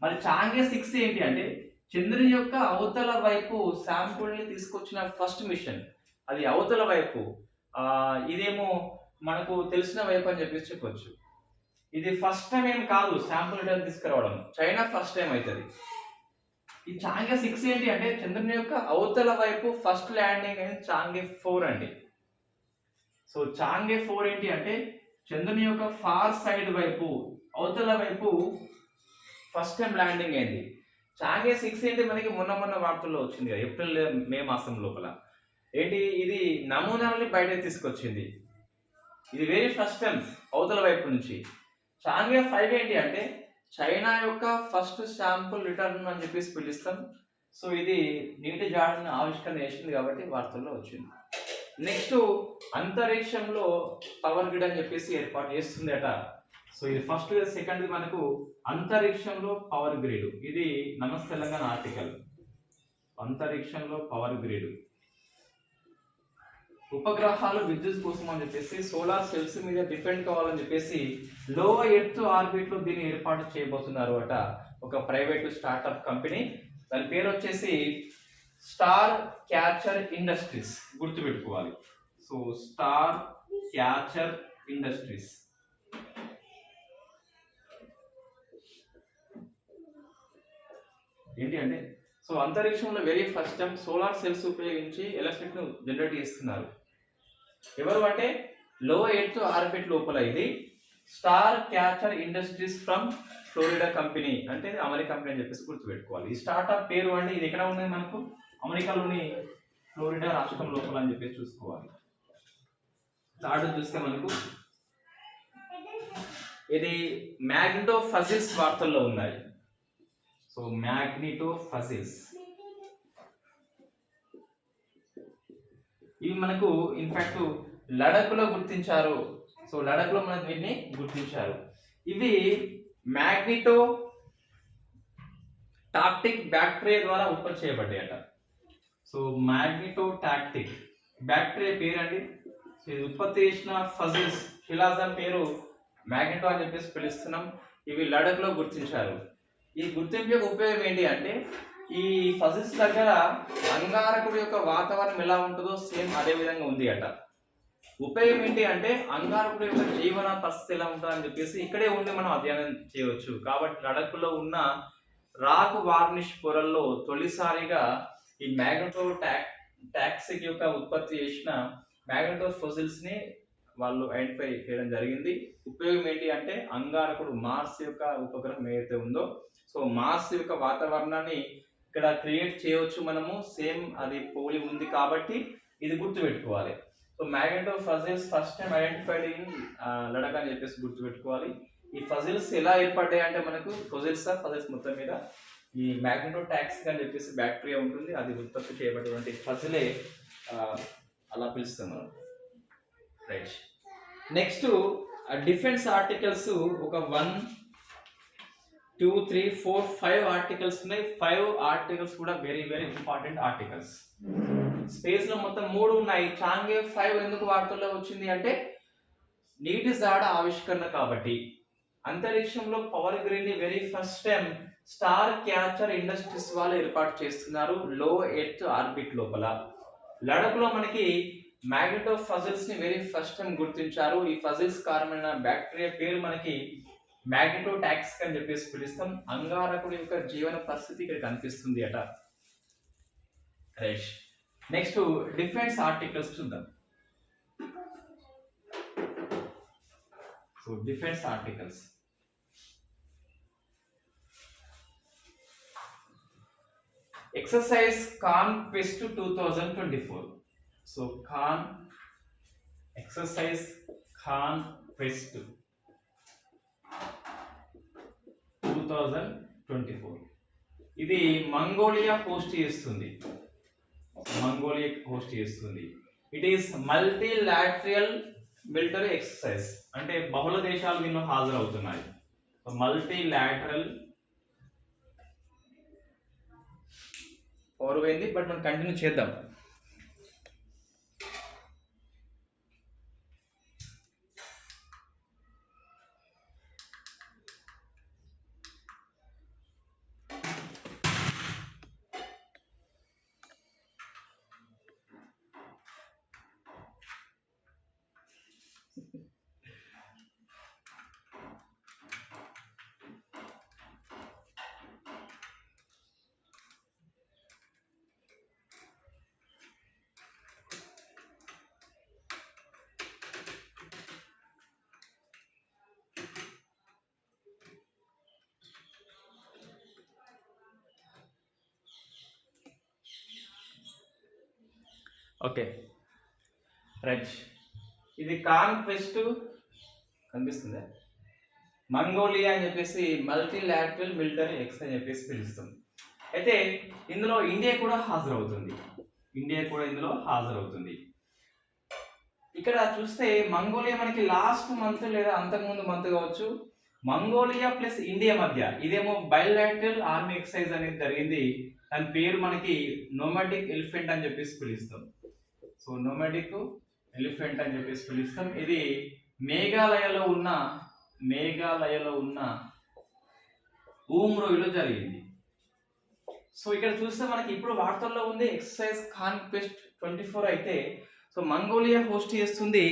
[SPEAKER 1] మరి చాంగే 6 ఏంటి అంటే చంద్రుని యొక్క అవతల వైపు శాంపుల్ ని తీసుకొచ్చిన ఫస్ట్ మిషన్. అది అవతల వైపు, ఇదేమో మనకు తెలిసిన వైపు అని చెప్పేసి చెప్పొచ్చు. ఇది ఫస్ట్ టైం ఏం కాదు శాంపుల్ రిటర్న్ తీసుకురావడం, చైనా ఫస్ట్ టైం అవుతుంది. ఈ చాంగే 6 ఏంటి అంటే చంద్రుని యొక్క అవతల వైపు ఫస్ట్ ల్యాండింగ్ అయింది చాంగే 4 అండి. సో చాంగే 4 ఏంటి అంటే చంద్రుని యొక్క ఫార్ సైడ్ వైపు అవతల వైపు ఫస్ట్ టైం ల్యాండింగ్ అయింది. చాంగే 6 ఏంటి మనకి మొన్న వార్తల్లో వచ్చింది కదా, April, May మాసం లోపల. ఏంటి ఇది నమూనాలని బయటకు తీసుకొచ్చింది. ఇది వెరీ ఫస్ట్ టైం అవతల వైపు నుంచి. చాంగే 5 ఏంటి అంటే చైనా యొక్క ఫస్ట్ శాంపుల్ రిటర్న్ అని చెప్పేసి పిలుస్తాం. సో ఇది నీటి జాడను ఆవిష్కరణ చేసింది కాబట్టి వార్తల్లో వచ్చింది. నెక్స్ట్ అంతరిక్షంలో పవర్ గ్రిడ్ అని చెప్పేసి ఏర్పాటు చేస్తుంది అట. సో ఇది ఫస్ట్, సెకండ్ మనకు అంతరిక్షంలో పవర్ గ్రిడ్. ఇది నమస్తే తెలంగాణ ఆర్టికల్. అంతరిక్షంలో పవర్ గ్రిడ్, ఉపగ్రహాలు విద్యుత్ కోసం అని చెప్పేసి సోలార్ సెల్స్ మీద డిపెండ్ కావాలని చెప్పేసి లో ఎర్త్ ఆర్బిట్ లో దీన్ని ఏర్పాటు చేయబోతున్నారు అట ఒక ప్రైవేట్ స్టార్ట్అప్ కంపెనీ. దాని పేరు వచ్చేసి స్టార్ క్యాచర్ ఇండస్ట్రీస్, గుర్తుపెట్టుకోవాలి. So star catcher industries. ఏంటి అంటే సో అంతరిక్షంలో very first time solar cells ఉపయోగించి ఎలక్ట్రిక్ ను జనరేట్ చేస్తున్నారు. ఎవరు అంటే లో ఎర్త్ ఆర్బిట్ లోపల. ఇది star catcher industries from Florida company, అంటే అమెరికా కంపెనీ అని చెప్పేసి గుర్తుపెట్టుకోవాలి. ఈ స్టార్ట్అప్ పేరు అండి, ఇది ఎక్కడ ఉన్నది మనకు అమెరికాలోని ఫ్లోరిడా రాష్ట్రం లోపల అని చెప్పేసి చూసుకోవాలి. థర్డ్ చూస్తే మనకు ఇది మ్యాగ్నెటో ఫజిల్స్ వార్తల్లో ఉన్నాయి. సో మ్యాగ్నెటో ఫజిల్స్ ఇవి మనకు ఇన్ఫాక్ట్ లడఖ్ లో గుర్తించారు. సో లడఖ్ లో మనకు వీటిని గుర్తించారు. ఇవి మ్యాగ్నెటో టాక్టిక్ బ్యాక్టీరియా ద్వారా ఉత్పత్తి చేయబడ్డాయట. సో మ్యాగ్నెటో టాక్టిక్ బ్యాక్టీరియా పేరండి. సో ఇది ఉత్పత్తి చేసిన ఫజిల్స్ శిలాజం పేరు మ్యాగ్నెటో అని చెప్పేసి పిలుస్తున్నాం. ఇవి లడఖ్ లో గుర్తించారు. ఈ గుర్తింపు యొక్క ఉపయోగం ఏంటి అంటే ఈ ఫజిల్స్ దగ్గర అంగారకుడి యొక్క వాతావరణం ఎలా ఉంటుందో సేమ్ అదే విధంగా ఉంది అట. ఉపయోగం ఏంటి అంటే అంగారకుడి యొక్క జీవన పరిస్థితి ఎలా ఉంటుందని చెప్పేసి ఇక్కడే ఉండి మనం అధ్యయనం చేయవచ్చు. కాబట్టి లడఖ్లో ఉన్న రాక్ వార్నిష్ పొరల్లో తొలిసారిగా ఈ మ్యాగ్నెటో టాక్సిక్ యొక్క ఉత్పత్తి చేసిన మ్యాగ్నెటో ఫజిల్స్ ని వాళ్ళు ఐడెంటిఫై చేయడం జరిగింది. ఉపయోగం ఏంటి అంటే అంగారకుడు మార్స్ యొక్క ఉపగ్రహం ఏదైతే ఉందో సో మార్స్ యొక్క వాతావరణాన్ని ఇక్కడ క్రియేట్ చేయవచ్చు మనము, సేమ్ అది పోలి ఉంది కాబట్టి ఇది గుర్తుపెట్టుకోవాలి. So magneto puzzles first time identified in Ladakh అని చెప్పేసి గుర్తుపెట్టుకోవాలి. ఈ ఫజిల్స్ ఎలా ఏర్పడ్డాయి అంటే మనకు ఫజిల్స్ మొత్తం మీద ఈ మ్యాగ్నెటోటాక్సిక్ అని చెప్పేసి బ్యాక్టీరియా ఉంటుంది, అది ఉత్పత్తి చేయబడినటువంటి ఫజిలే అలా పిలుస్తాం మనం. రైట్. నెక్స్ట్ డిఫెన్స్ ఆర్టికల్స్ ఒక 1 2 3 4 5 ఆర్టికల్స్ ఉన్నాయి. 5 ఆర్టికల్స్ కూడా very very important articles. Space లో మొత్తం 3 ఉన్నాయి. చాంగే 5 ఎందుకు వార్తల్లో వచ్చింది అంటే నీటి జాడ ఆవిష్కరణ కాబట్టి. అంతరిక్షంలో పవర్ గ్రిడ్ ని very first time star catcher industries వాళ్ళు ఏర్పాటు చేస్తున్నారు లో ఎర్త్ ఆర్బిట్ లోపల. లడఖ్లో మనకి మ్యాగ్నెటో ఫజిల్స్ ని వెరీ ఫస్ట్ టైం గుర్తించారు. ఈ ఫజిల్స్ కారణమైన బ్యాక్టీరియా పేరు మనకి మ్యాగ్నెటోటాక్సిక్ అని చెప్పేసి పిలుస్తాం. అంగారకుడి యొక్క జీవన పరిస్థితి ఇక్కడ కనిపిస్తుంది అట. రైట్. నెక్స్ట్ డిఫెన్స్ ఆర్టికల్స్ చూద్దాం. So defence articles exercise conquest 2024. So exercise conquest 2024 ఇది మంగోలియా హోస్ట్ చేస్తుంది. It is multilateral military exercise అంటే బహుళ దేశాలు దీనిలో హాజరవుతున్నాయి. మల్టీలాటరల్ ఓర్వైంది, బట్ మనం కంటిన్యూ చేద్దాం. Okay right. ఇది కాన్క్వెస్ట్ కనిపిస్తుందా, మంగోలియా అని చెప్పేసి మల్టీలాటరల్ మిలిటరీ ఎక్స్ అని చెప్పేసి పిలుస్తాం. అయితే ఇందులో ఇండియా కూడా హాజరవుతుంది. ఇక్కడ చూస్తే మంగోలియా మనకి లాస్ట్ మంత్ లేదా అంతకుముందు మంత్ కావచ్చు, మంగోలియా ప్లస్ ఇండియా మధ్య ఇదేమో బైలాటరల్ ఆర్మీ ఎక్సర్సైజ్ అనేది జరిగింది. దాని పేరు మనకి నోమాడిక్ ఎలిఫెంట్ అని చెప్పేసి పిలుస్తాం. సో నోమాడిక్ ఎలిఫెంట్ అని చెప్పేసి పిలుస్తాం. ఇది మేఘాలయలో ఉన్న ఊమ్రోయిలో జరిగింది. సో ఇక్కడ చూస్తే మనకి ఇప్పుడు వార్తల్లో ఉంది ఎక్సర్సైజ్ కాన్క్వెస్ట్ 24 అయితే సో మంగోలియా హోస్ట్ చేస్తుంది.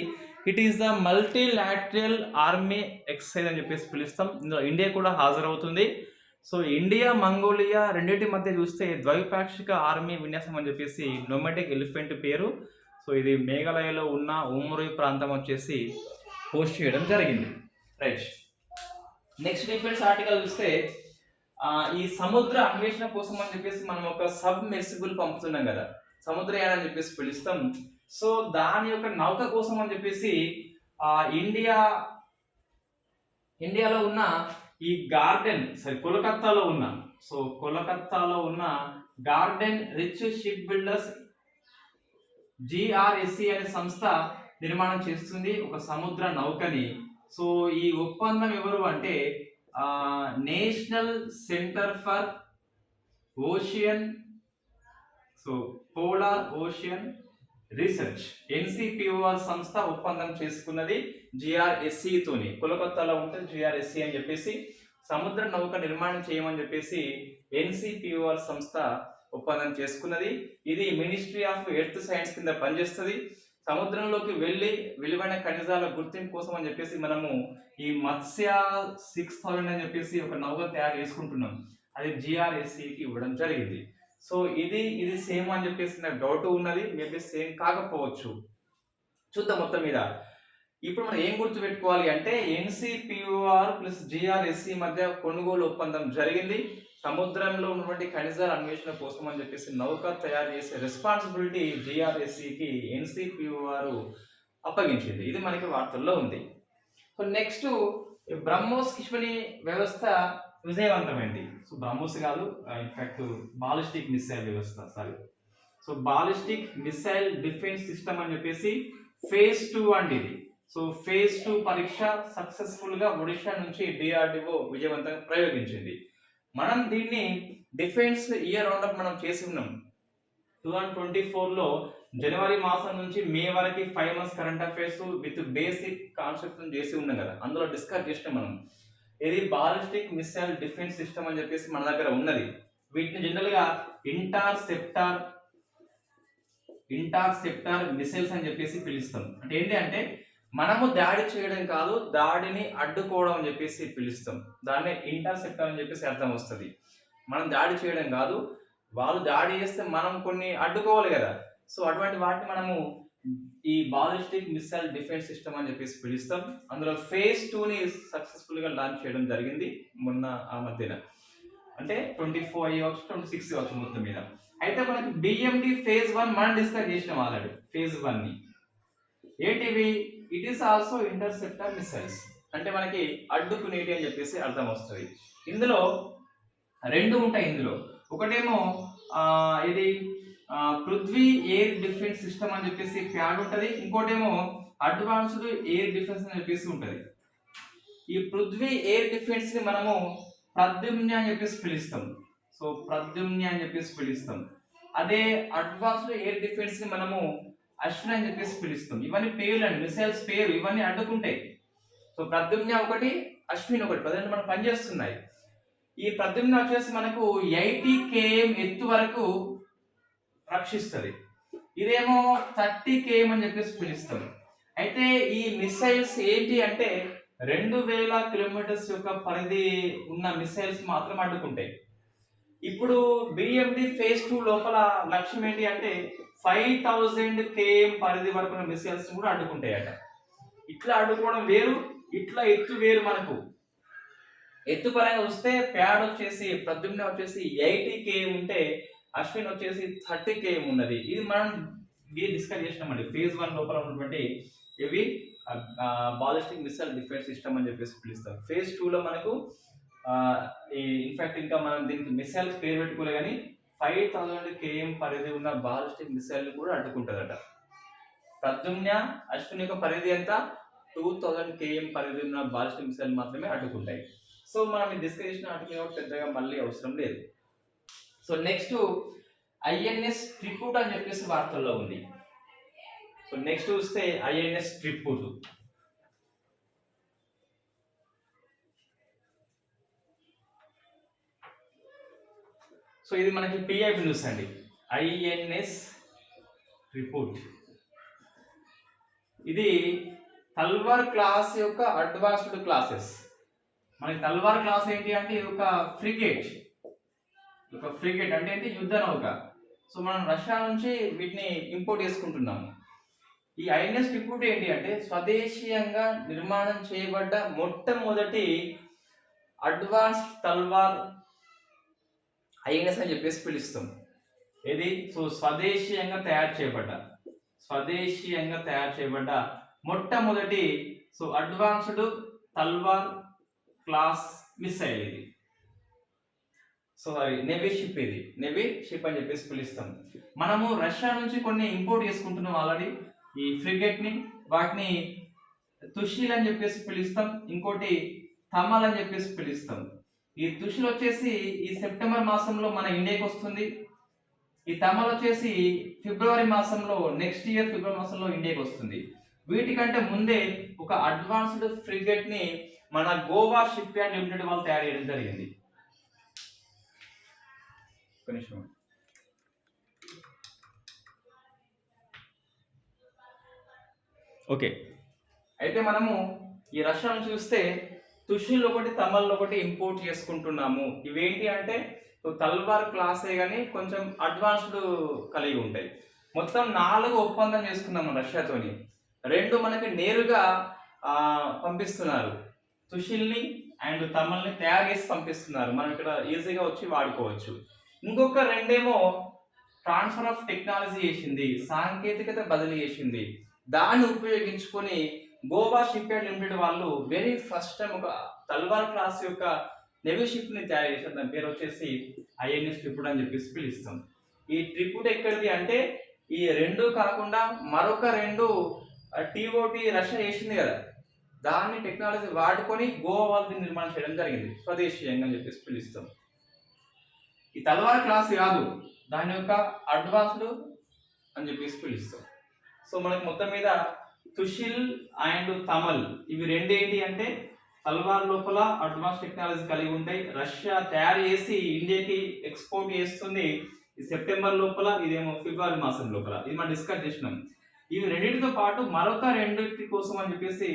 [SPEAKER 1] It is the multilateral army exercise అని చెప్పేసి పిలుస్తాం. ఇందులో ఇండియా కూడా హాజరవుతుంది. సో ఇండియా మంగోలియా రెండింటి మధ్య చూస్తే ద్వైపాక్షిక ఆర్మీ విన్యాసం అని చెప్పేసి నోమాడిక్ ఎలిఫెంట్ పేరు. సో ఇది మేఘాలయలో ఉన్న ఊమ్రోయి ప్రాంతం వచ్చేసి పోస్ట్ చేయడం జరిగింది. రైట్. నెక్స్ట్ డిఫెన్స్ ఆర్టికల్ చూస్తే ఈ సముద్ర అన్వేషణ కోసం అని చెప్పేసి మనం ఒక సబ్మెర్సిబుల్ పంపుతున్నాం కదా, సముద్రయాన్ అని చెప్పేసి పిలుస్తాం. సో దాని యొక్క నౌక కోసం అని చెప్పేసి ఇండియాలో ఉన్న ఈ కోలకత్తాలో ఉన్న garden reach ship builders GRSC అనే సంస్థ నిర్మాణం చేస్తుంది ఒక సముద్ర నౌకని. సో ఈ ఒప్పందం ఎవరు అంటే national centre for polar ocean research NCPOR సంస్థ ఒప్పందం చేసుకున్నది GRSC తోని. కోలకత్తాలో ఉంటుంది GRSC అని చెప్పేసి సముద్ర నౌక నిర్మాణం చేయమని చెప్పేసి NCPOR సంస్థ ఒప్పందం చేసుకున్నది. ఇది మినిస్ట్రీ ఆఫ్ ఎర్త్ సైన్స్ కింద పనిచేస్తుంది. సముద్రంలోకి వెళ్ళి విలువైన ఖనిజాల గుర్తింపు కోసం అని చెప్పేసి మనము ఈ మత్స్య 6000 అని చెప్పేసి ఒక నౌక తయారు చేసుకుంటున్నాం. అది GRSCకి ఇవ్వడం జరిగింది. సో ఇది సేమ్ అని చెప్పేసి నాకు డౌట్ ఉన్నది, మేబీ సేమ్ కాకపోవచ్చు, చూద్దాం. మొత్తం మీద ఇప్పుడు మనం ఏం గుర్తు పెట్టుకోవాలి అంటే NCPOR ప్లస్ GRSC మధ్య కొనుగోలు ఒప్పందం జరిగింది. సముద్రంలో ఉన్నటువంటి ఖనిజాల అన్వేషణ కోసం అని చెప్పేసి నౌక తయారు చేసే రెస్పాన్సిబిలిటీ GRSCకి NCPOR అప్పగించింది. ఇది మనకి వార్తల్లో ఉంది. సో నెక్స్ట్ బ్రహ్మోస్ క్షిపణి వ్యవస్థ విజయవంతమైంది. సో బ్రహ్మోస్ కాదు, ఇన్ఫాక్ట్ బాలిస్టిక్ మిసైల్ వ్యవస్థ, sorry. So ballistic missile defence system అని చెప్పేసి phase 2 అండి ఇది. సో phase 2 పరీక్ష సక్సెస్ఫుల్ గా ఒడిషా నుంచి డిఆర్డిఓ విజయవంతంగా ప్రయోగించింది. మనం దీన్ని డిఫెన్స్ ఇయర్ రౌండప్ మనం చేసి ఉన్నాం 2024లో. జనవరి మాసం నుంచి మే వరకు 5 months current affairs with basic concept చేసి ఉన్నాం కదా, అందులో డిస్కస్ చేసినాం మనం. ఇది బాలిస్టిక్ మిసైల్ డిఫెన్స్ సిస్టమ్ అని చెప్పేసి మన దగ్గర ఉన్నది. వీటిని జనరల్ గా ఇంటార్సెప్టార్ మిసైల్స్ అని చెప్పేసి పిలుస్తాం. అంటే ఏంటి అంటే మనము దాడి చేయడం కాదు, దాడిని అడ్డుకోవడం అని చెప్పేసి పిలుస్తాం. దాన్ని ఇంటర్సెప్టార్ అని చెప్పేసి అర్థం వస్తుంది. మనం దాడి చేయడం కాదు, వాళ్ళు దాడి చేస్తే మనం కొన్ని అడ్డుకోవాలి కదా. సో అటువంటి వాటిని మనము ఈ బాలిస్టిక్ మిసైల్ డిఫెన్స్ సిస్టమ్ అని చెప్పేసి పిలుస్తాం. అందులో phase 2ని సక్సెస్ఫుల్ గా లాంచ్ చేయడం జరిగింది మొన్న ఆ మధ్యన, అంటే 24 కావచ్చు 26 కావచ్చు మొత్తం మీద. అయితే మనకి బిఎండి phase 1 మనం డిస్కస్ చేసినాం ఆల్రెడీ. phase 1ని ఏంటివి? It is also interceptor missiles, అంటే మనకి అడ్డుకునేటి అని చెప్పేసి అర్థం వస్తుంది. ఇందులో రెండు ఉంటాయి. ఇందులో ఒకటేమో ఇది పృథ్వీ ఎయిర్ డిఫెన్స్ సిస్టమ్ అని చెప్పేసి ప్యాడ్ ఉంటుంది, ఇంకోటేమో అడ్వాన్స్డ్ ఎయిర్ డిఫెన్స్ అని చెప్పేసి ఉంటుంది. ఈ పృథ్వీ ఎయిర్ డిఫెన్స్ ని మనము ప్రద్యుమ్న అని చెప్పేసి పిలుస్తాం. సో ప్రద్యుమ్న అని చెప్పేసి పిలుస్తాం. అదే అడ్వాన్స్డ్ ఎయిర్ డిఫెన్స్ ని మనము అశ్విన్ అని చెప్పేసి పిలుస్తాం. ఇవన్నీ పేర్లు అండి, మిసైల్స్ పేరు, ఇవన్నీ అడ్డుకుంటాయి. సో ప్రద్యుమ్న ఒకటి, అశ్విన్ ఒకటి, ప్రజెంట్ మనం పనిచేస్తున్నాయి. ఈ ప్రద్యుమ్న వచ్చేసి మనకు 80 km ఎత్తు వరకు రక్షిస్తుంది. ఇదేమో 30 km అని చెప్పేసి పిలుస్తాం. అయితే ఈ మిసైల్స్ ఏంటి అంటే 2000 కిలోమీటర్స్ యొక్క పరిధి ఉన్న మిసైల్స్ మాత్రం అడ్డుకుంటాయి. ఇప్పుడు బిఎండి phase 2 లోపల లక్ష్యం ఏంటి అంటే 5000 km పరిధి వరకు ఉన్న మిసైల్స్ కూడా అడ్డుకుంటాయట. ఇట్లా అడ్డుకోవడం వేరు, ఇట్లా ఎత్తు వేరు. మనకు ఎత్తు పరంగా వస్తే ప్యాడ్ వచ్చేసి ప్రద్యుమ్న వచ్చేసి 80 km ఉంటే అశ్విన్ వచ్చేసి 30 km ఉన్నది. ఇది మనం డిస్కస్ చేసినామండి phase 1 లోపల ఉన్నటువంటి ఇవి బాలిస్టిక్ మిసైల్ డిఫెన్స్ సిస్టమ్ అని చెప్పేసి పిలుస్తాం. phase 2లో మనకు ఇన్ఫాక్ట్ ఇంకా మనం దీనికి మిసైల్ పేరు పెట్టుకోలే కానీ 5000 km పరిధి ఉన్న బాలిస్టిక్ మిసైల్ కూడా అడ్డుకుంటుందట. ప్రద్యుమ్న అశ్విన్ యొక్క పరిధి ఎంత? 2000 km పరిధి ఉన్న బాలిస్టిక్ మిసైల్ మాత్రమే అడ్డుకుంటాయి. సో మనం ఈ డిస్కస్ చేసిన వాటికి పెద్దగా మళ్ళీ అవసరం లేదు. సో నెక్స్ట్ ఐఎన్ఎస్ ట్రిపుట్ అని చెప్పేసి వార్తల్లో ఉంది. సో నెక్స్ట్ చూస్తే ఐఎన్ఎస్ ట్రిపుట్. సో ఇది మనకి పిఐబి న్యూస్ అండి. ఐఎన్ఎస్ ట్రిపుట్ ఇది తల్వార్ క్లాస్ యొక్క అడ్వాన్స్డ్ క్లాసెస్. మనకి తల్వార్ క్లాస్ ఏంటి అంటే ఇది ఒక ఫ్రిగేట్ అంటే ఏంటి? యుద్ధ నౌక. సో మనం రష్యా నుంచి వీటిని ఇంపోర్ట్ చేసుకుంటున్నాము. ఈ ఐఎన్ఎస్ ట్రిపుట్ ఏంటి అంటే స్వదేశీయంగా నిర్మాణం చేయబడ్డ మొట్టమొదటి అడ్వాన్స్ తల్వార్ ఐఎన్ఎస్ అని చెప్పేసి పిలుస్తాం. ఇది సో స్వదేశీయంగా తయారు చేయబడ్డ మొట్టమొదటి సో అడ్వాన్స్డ్ తల్వార్ క్లాస్ మిసైల్ ఇది. సో నేవీ షిప్, ఇది నేవీ షిప్ అని చెప్పేసి పిలుస్తాం. మనము రష్యా నుంచి కొన్ని ఇంపోర్ట్ చేసుకుంటున్నాం ఆల్రెడీ ఈ ఫ్రిగేట్ ని. వాటిని తుషిల్ అని చెప్పేసి పిలుస్తాం, ఇంకోటి తమల్ అని చెప్పేసి పిలుస్తాం. ఈ తుషిల్ వచ్చేసి ఈ సెప్టెంబర్ మాసంలో మన ఇండియాకి వస్తుంది. ఈ తమల్ వచ్చేసి ఫిబ్రవరి మాసంలో, నెక్స్ట్ ఇయర్ ఫిబ్రవరి మాసంలో ఇండియాకి వస్తుంది. వీటికంటే ముందే ఒక అడ్వాన్స్డ్ ఫ్రిగేట్ ని మన గోవా షిప్ యార్డ్ లిమిటెడ్ వాళ్ళు తయారు చేయడం జరిగింది. ఓకే, అయితే మనము ఈ రష్యా నుంచి చూస్తే తుషిల్ ఒకటి, తమల్ ఒకటి ఇంపోర్ట్ చేసుకుంటున్నాము. ఇవేంటి అంటే తల్వార్ క్లాసే కానీ కొంచెం అడ్వాన్స్డ్ కలిగి ఉంటాయి. మొత్తం 4 ఒప్పందం చేసుకున్నాము రష్యాతోని. 2 మనకి నేరుగా పంపిస్తున్నారు, తుషిల్ని అండ్ తమల్ని తయారు చేసి పంపిస్తున్నారు. మనం ఇక్కడ ఈజీగా వచ్చి వాడుకోవచ్చు. ఇంకొక 2 ట్రాన్స్ఫర్ ఆఫ్ టెక్నాలజీ చేసింది, సాంకేతికత బదిలీ చేసింది. దాన్ని ఉపయోగించుకొని గోవా షిప్ యార్డ్ లిమిటెడ్ వాళ్ళు వెరీ ఫస్ట్ టైం ఒక తల్వార్ క్లాస్ యొక్క నేవీ షిప్ ని తయారు చేశారు. దాని పేరు వచ్చేసి ఐఎన్ఎస్ ట్రిపుడ్ అని చెప్పేసి పిలుస్తాం. ఈ ట్రిపుడ్ ఎక్కడిది అంటే ఈ రెండు కాకుండా మరొక రెండు టీఓటి రష్యా చేసింది కదా, దాన్ని టెక్నాలజీ వాడుకొని గోవా వాళ్ళు నిర్మాణం చేయడం జరిగింది, స్వదేశీయంగా అని చెప్పేసి పిలుస్తాం. ఈ తల్వార్ క్లాస్ కాదు, దాని యొక్క అడ్వాన్స్డ్ అని చెప్పేసి పిలుస్తాం. సో మనకి మొత్తం మీద తుషిల్ అండ్ తమల్ ఇవి రెండు ఏంటి అంటే తల్వార్ లోపల అడ్వాన్స్ టెక్నాలజీ కలిగి ఉంటాయి. రష్యా తయారు చేసి ఇండియాకి ఎక్స్పోర్ట్ చేస్తుంది ఈ సెప్టెంబర్ లోపల, ఇదేమో ఫిబ్రవరి మాసం లోపల. ఇది మనం డిస్కస్ చేసినాం. ఇవి రెండింటితో పాటు మరొక రెండింటి కోసం అని చెప్పేసి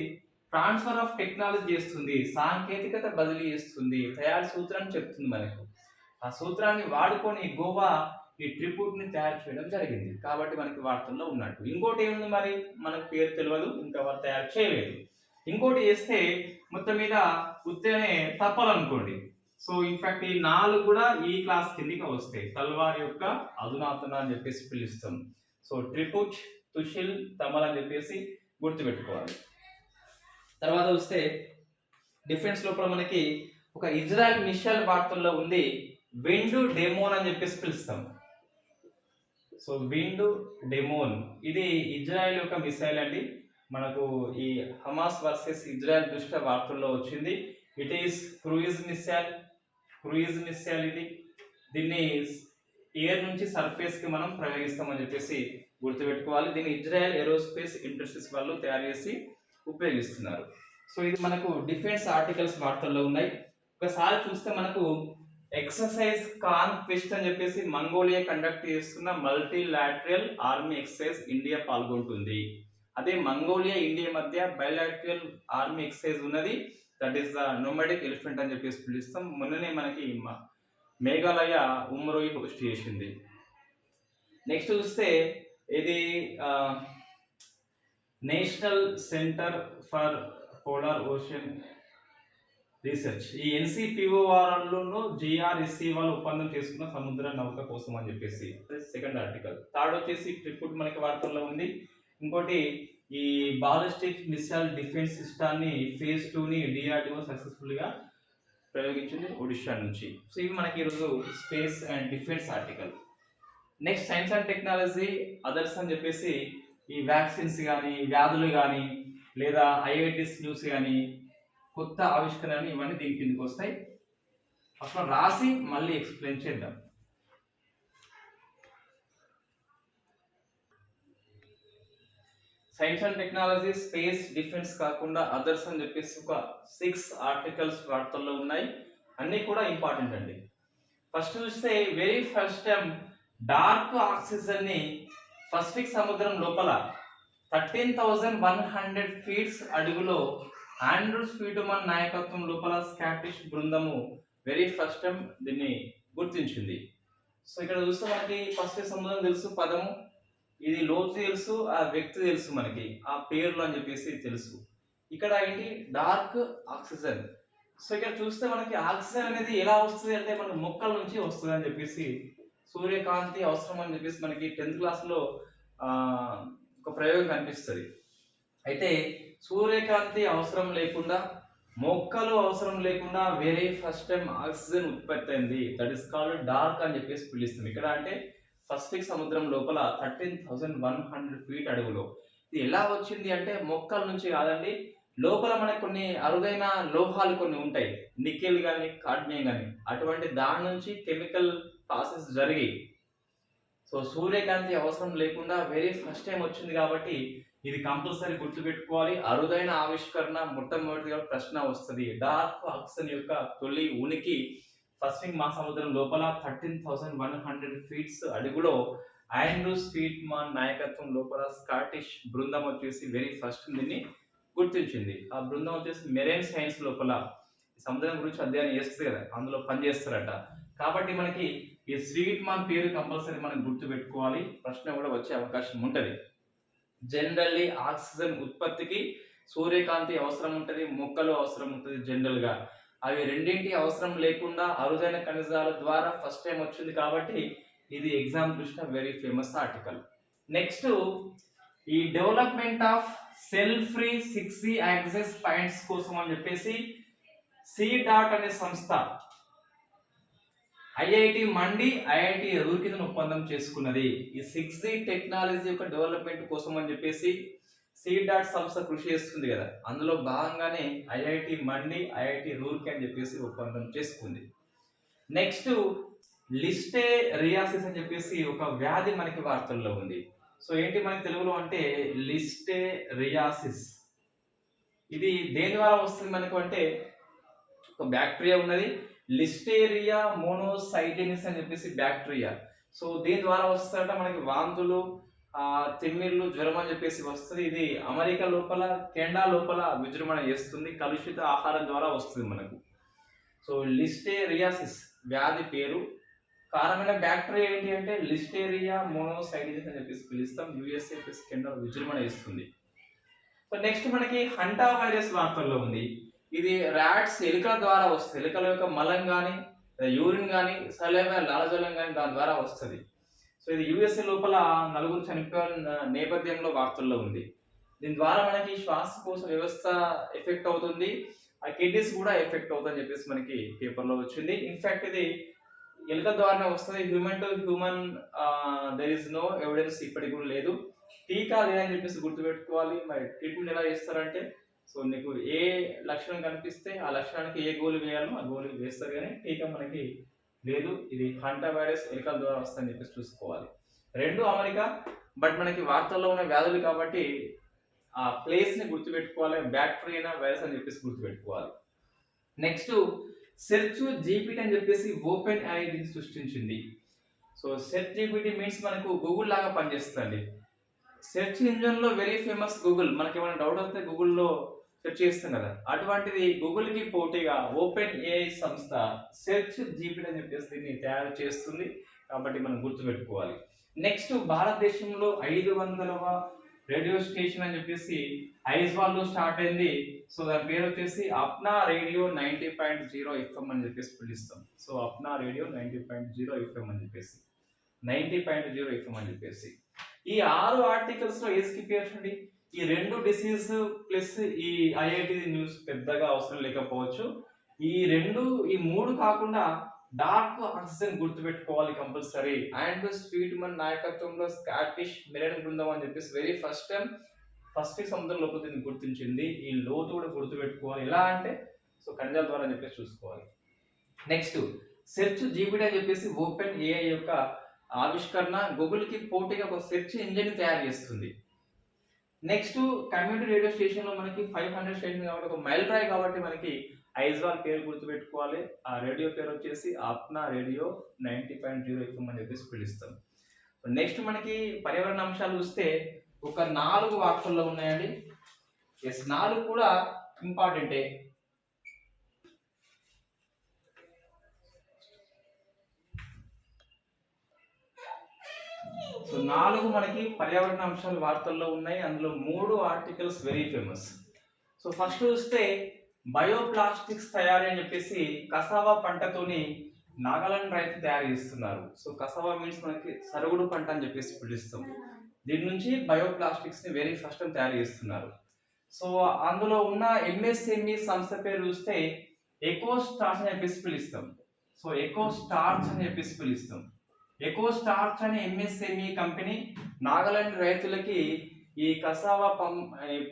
[SPEAKER 1] ట్రాన్స్ఫర్ ఆఫ్ టెక్నాలజీ చేస్తుంది, సాంకేతికత బదిలీ చేస్తుంది, తయారు సూత్రం చెప్తుంది మనకు. ఆ సూత్రాన్ని వాడుకొని గోవా ఈ ట్రిపుడ్ ని తయారు చేయడం జరిగింది, కాబట్టి మనకి వార్తల్లో ఉన్నట్టు. ఇంకోటి ఏముంది మరి, మనకు పేరు తెలియదు, ఇంకా వారు తయారు చేయలేదు. ఇంకోటి చేస్తే మొత్తం మీద ఉత్తనే తప్పాలనుకోండి. సో ఇన్ఫాక్ట్ ఈ 4 కూడా ఈ క్లాస్ కిందికి వస్తాయి. తల్వార్ యొక్క అధునాతన అని చెప్పేసి పిలుస్తాం. సో ట్రిపుడ్, తుషిల్, తమల్ అని చెప్పేసి గుర్తుపెట్టుకోవాలి. తర్వాత వస్తే డిఫెన్స్ లోపల మనకి ఒక ఇజ్రాయెల్ మిసైల్ వార్తల్లో ఉంది, విండ్ డెమోన్ అని చెప్పేసి పిలుస్తాం. సో విండ్ డెమోన్ ఇది ఇజ్రాయెల్ యొక్క మిసైల్ అండి. మనకు ఈ హమాస్ వర్సెస్ ఇజ్రాయెల్ దుష్ట వార్తల్లో వచ్చింది. ఇట్ ఈస్ క్రూయిజ్ మిసైల్ ఇది. దీన్ని ఎయిర్ నుంచి సర్ఫేస్ కి మనం ప్రయోగిస్తామని చెప్పేసి గుర్తుపెట్టుకోవాలి. దీన్ని ఇజ్రాయెల్ ఏరోస్పేస్ ఇండస్ట్రీస్ వాళ్ళు తయారు చేసి ఉపయోగిస్తున్నారు. సో ఇది మనకు డిఫెన్స్ ఆర్టికల్స్ వార్తల్లో ఉన్నాయి. ఒకసారి చూస్తే మనకు ఎక్సర్సైజ్ కాన్క్వెస్ట్ అని చెప్పేసి మంగోలియా కండక్ట్ చేస్తున్న మల్టీలాటరల్ ఆర్మీ ఎక్సర్సైజ్ ఇండియా పాల్గొంటుంది. అదే మంగోలియా ఇండియా మధ్య బైలాటరల్ ఆర్మీ ఎక్సర్సైజ్ ఉన్నది, that is the nomadic elephant అని చెప్పేసి పిలుస్తాం. మొన్ననే మనకి మేఘాలయ ఉమ్రోయి హోస్ట్ చేసింది. నెక్స్ట్ చూస్తే ఇది national centre for polar ocean research, ఈ ఎన్సిపిఓ వారంలోనూ జిఆర్ఎస్సి వాళ్ళు ఒప్పందం చేసుకున్న సముద్ర నౌక కోసం అని చెప్పేసి సెకండ్ ఆర్టికల్. థర్డ్ వచ్చేసి ట్రిపుడ్ మనకి వార్తల్లో ఉంది. ఇంకోటి ఈ బాలిస్టిక్ మిసైల్ డిఫెన్స్ సిస్టాన్ని ఫేజ్ 2ని డిఆర్డిఓ సక్సెస్ఫుల్ గా ప్రయోగించింది ఒడిషా నుంచి. సో ఇవి మనకి ఈరోజు space and defence article. Next science and technology others అని చెప్పేసి ఈ వ్యాక్సిన్స్ కానీ, వ్యాధులు కానీ, లేదా ఐఐటిస్ న్యూస్ కానీ, కొత్త ఆవిష్కరణలు ఇవన్నీ దీని కిందకి వస్తాయి. అసలు రాసి మళ్ళీ ఎక్స్ప్లెయిన్ చేద్దాం. Science and technology, space, defence కాకుండా అదర్స్ అని చెప్పేసి ఒక 6 ఆర్టికల్స్ వార్తల్లో ఉన్నాయి. అన్నీ కూడా ఇంపార్టెంట్ అండి. ఫస్ట్ చూస్తే very first time dark oxygen ని పసిఫిక్ సముద్రం లోపల 13,100 ఫీట్స్ అడుగులో ఆండ్రూస్ ఫీటుమన్ నాయకత్వం లోపల స్కాటిష్ బృందము వెరీ ఫస్ట్ టైం దీన్ని గుర్తించింది. సో ఇక్కడ చూస్తే మనకి పసిఫిక్ సముద్రం తెలుసు పదము, ఇది లోతు తెలుసు, ఆ వ్యక్తి తెలుసు, మనకి ఆ పేర్లు అని చెప్పేసి తెలుసు. ఇక్కడ ఏంటి డార్క్ ఆక్సిజన్. సో ఇక్కడ చూస్తే మనకి ఆక్సిజన్ అనేది ఎలా వస్తుంది అంటే మనకి మొక్కల నుంచి వస్తుంది అని చెప్పేసి, సూర్యకాంతి అవసరం అని చెప్పేసి మనకి 10th క్లాస్లో ఒక ప్రయోగం కనిపిస్తుంది. అయితే సూర్యకాంతి అవసరం లేకుండా, మొక్కలు అవసరం లేకుండా వెరీ ఫస్ట్ టైం ఆక్సిజన్ ఉత్పత్తి అయింది. దట్ ఈస్ కాల్డ్ డార్క్ అని చెప్పేసి పిలుస్తుంది. ఇక్కడ అంటే పసిఫిక్ సముద్రం లోపల 13,100 ఫీట్ అడుగులో. ఇది ఎలా వచ్చింది అంటే మొక్కల నుంచి కాదండి, లోపల మనకి కొన్ని అరుదైన లోహాలు కొన్ని ఉంటాయి, నికెల్ కానీ, కాడ్మియం కానీ, అటువంటి దాని నుంచి కెమికల్ ప్రాసెస్ జరిగి, సో సూర్యకాంతి అవసరం లేకుండా వెరీ ఫస్ట్ టైం వచ్చింది. కాబట్టి ఇది కంపల్సరీ గుర్తుపెట్టుకోవాలి. అరుదైన ఆవిష్కరణ మొట్టమొదటిగా ప్రశ్న వస్తుంది. డార్క్ ఆక్సిజన్ యొక్క తొలి ఉనికి పసిఫిక్ మహాసముద్రం లోపల 13,100 ఫీట్స్ అడుగులో ఆండ్రూస్ ఫీట్మన్ నాయకత్వం లోపల స్కాటిష్ బృందం వచ్చేసి వెరీ ఫస్ట్ దీన్ని గుర్తించింది. ఆ బృందం వచ్చేసి మెరైన్ సైన్స్ లోపల సముద్రం గురించి అధ్యయనం చేస్తుంది కదా, అందులో పనిచేస్తారట. కాబట్టి మనకి ఈ స్వీట్మన్ పేరు కంపల్సరీ మనం గుర్తుపెట్టుకోవాలి, ప్రశ్న కూడా వచ్చే అవకాశం ఉంటుంది. జనరల్లీ ఆక్సిజన్ ఉత్పత్తికి సూర్యకాంతి అవసరం ఉంటుంది, మొక్కలు అవసరం ఉంటుంది జనరల్గా. అవి రెండింటి అవసరం లేకుండా అరుదైన ఖనిజాల ద్వారా ఫస్ట్ టైం వచ్చింది. కాబట్టి ఇది ఎగ్జామ్ దృష్ట్యా వెరీ ఫేమస్ ఆర్టికల్. నెక్స్ట్ ఈ development of cell free 6G access points కోసం అని చెప్పేసి C.DOT అనే సంస్థ ఐఐటి మండి, ఐఐటి రూర్కీతో ఒప్పందం చేసుకున్నది. ఈ 6G టెక్నాలజీ యొక్క డెవలప్మెంట్ కోసం అని చెప్పేసి C.DOT సంస్థ కృషి చేస్తుంది కదా, అందులో భాగంగానే ఐఐటి మండి, ఐఐటి రూర్కీ అని చెప్పేసి ఒప్పందం చేసుకుంది. నెక్స్ట్ లిస్టేరియాసిస్ అని చెప్పేసి ఒక వ్యాధి మనకి వార్తల్లో ఉంది. సో ఏంటి మనకి తెలుగులో అంటే లిస్టేరియాసిస్. ఇది దేని ద్వారా వస్తుంది మనకు అంటే, ఒక బ్యాక్టీరియా ఉన్నది, లిస్టేరియా మోనోసైటెనిస్ అని చెప్పేసి బ్యాక్టీరియా. సో దీని ద్వారా వస్తుందట మనకి వాంతులు, తిమ్మిర్లు, జ్వరం అని చెప్పేసి వస్తుంది. ఇది అమెరికా లోపల, కెనడా లోపల విజృంభణ చేస్తుంది. కలుషిత ఆహారం ద్వారా వస్తుంది మనకు. సో లిస్టేరియాసిస్ వ్యాధి పేరు. కారణమైన బ్యాక్టీరియా ఏంటి అంటే లిస్టేరియా మోనోసైటెనిస్ అని చెప్పేసి పిలుస్తాం. యుఎస్ఏ ప్లస్ కెనడా విజృంభణ చేస్తుంది. సో నెక్స్ట్ మనకి హంటా వైరస్ వార్తల్లో ఉంది. ఇది ర్యాట్స్, ఎలుకల ద్వారా వస్తుంది. ఎలుకల యొక్క మలం కానీ, యూరిన్ కానీ, సలైవా, లాలజలం కానీ దాని ద్వారా వస్తుంది. సో ఇది యుఎస్ఏ లోపల 4 చనిపోయిన నేపథ్యంలో వార్తల్లో ఉంది. దీని ద్వారా మనకి శ్వాసకోశ వ్యవస్థ ఎఫెక్ట్ అవుతుంది, ఆ కిడ్నీస్ కూడా ఎఫెక్ట్ అవుతుందని చెప్పేసి మనకి పేపర్లో వచ్చింది. ఇన్ఫాక్ట్ ఇది ఎలుక ద్వారానే వస్తుంది. Human to human there is no evidence ఇప్పటికి కూడా లేదు. టీకా లేదని చెప్పేసి గుర్తుపెట్టుకోవాలి. మరి ట్రీట్మెంట్ ఎలా చేస్తారంటే, సో నీకు ఏ లక్షణం కనిపిస్తే ఆ లక్షణానికి ఏ గోళీ వేయాలో ఆ గోళీ వేస్తారు, కానీ టీకా మనకి లేదు. ఇది హంటా వైరస్ ఎలుకల ద్వారా వస్తుందని చెప్పేసి చూసుకోవాలి. రెండు అమెరికా, బట్ మనకి వార్తల్లో ఉన్న వ్యాధులు కాబట్టి ఆ ప్లేస్ని గుర్తుపెట్టుకోవాలి. బ్యాక్టీరియా, వైరస్ అని చెప్పేసి గుర్తుపెట్టుకోవాలి. నెక్స్ట్ సెర్చ్ జీపీటీ అని చెప్పేసి ఓపెన్ AI దీన్ని సృష్టించింది. సో సెర్చ్ జీపీటీ మీన్స్ మనకు గూగుల్ లాగా పనిచేస్తుంది. సెర్చ్ ఇంజన్లో వెరీ ఫేమస్ గూగుల్. మనకి ఏమైనా డౌట్ వస్తే గూగుల్లో సెర్చ్ చేస్తాం కదా, అటువంటిది గూగుల్కి పోటీగా ఓపెన్ AI సంస్థ సెర్చ్ జీపీటీ అని చెప్పేసి దీన్ని తయారు చేస్తుంది. కాబట్టి మనం గుర్తుపెట్టుకోవాలి. నెక్స్ట్ భారతదేశంలో 500వ రేడియో స్టేషన్ అని చెప్పేసి ఐజ్వాల్లో స్టార్ట్ అయింది. సో దాని పేరు వచ్చేసి అప్నా రేడియో 90.0 FM అని చెప్పేసి పిలుస్తాం. సో అప్నా రేడియో 90.0 FM అని చెప్పేసి 90.0 FM అని చెప్పేసి. ఈ 6 ఆర్టికల్స్ లో ఏ స్కిప్ చేయొచ్చండి. ఈ 2 డిసీజ్ ప్లస్ ఈ ఐఐటి న్యూస్ పెద్దగా అవసరం లేకపోవచ్చు. ఈ 3 కాకుండా డార్క్ ఆక్సిజన్ గుర్తుపెట్టుకోవాలి కంపల్సరీ. అండ్ స్వీట్మన్ నాయకత్వంలో స్కాటిష్ మెరైన్ బృందం అని చెప్పేసి వెరీ ఫస్ట్ సముద్రం లోపల దీన్ని గుర్తించింది. ఈ లోతు కూడా గుర్తుపెట్టుకోవాలి. ఎలా అంటే సో ఖనిజాల ద్వారా అని చెప్పేసి చూసుకోవాలి. నెక్స్ట్ సెర్చ్ జీపీటీ అని చెప్పేసి ఓపెన్ AI యొక్క ఆవిష్కరణ. గూగుల్కి పోటీగా ఒక సెర్చ్ ఇంజిన్ తయారు చేస్తుంది. నెక్స్ట్ కమ్యూనిటీ రేడియో స్టేషన్లో మనకి 500 స్టేషన్ కాబట్టి ఒక మైల్ రాయి కాబట్టి మనకి ఐజ్వాల్ పేరు గుర్తుపెట్టుకోవాలి. ఆ రేడియో పేరు వచ్చేసి అప్నా రేడియో 90.0 FM అని చెప్పేసి పిలుస్తాం. నెక్స్ట్ మనకి పర్యావరణ అంశాలు చూస్తే ఒక 4 వార్తల్లో ఉన్నాయండి. 4 కూడా ఇంపార్టెంటే. సో 4 మనకి పర్యావరణ అంశాలు వార్తల్లో ఉన్నాయి. అందులో 3 articles very famous. So first చూస్తే బయోప్లాస్టిక్స్ తయారీ అని చెప్పేసి కసావా పంటతోని నాగాలాండ్ రైతు తయారు చేస్తున్నారు. సో కసావా మీన్స్ మనకి సరుగుడు పంట అని చెప్పేసి పిలుస్తాం. దీని నుంచి బయోప్లాస్టిక్స్ ని వెరీ ఫస్ట్ టైం తయారు చేస్తున్నారు. సో అందులో ఉన్న MSME సంస్థ పేరు చూస్తే ఎకో స్టార్చ్ అని చెప్పేసి పిలుస్తాం. సో ఎకో స్టార్చ్ అని చెప్పేసి పిలుస్తాం. ఎకో స్టార్చ్ అనే MSME కంపెనీ నాగాలాండ్ రైతులకి ఈ కసావా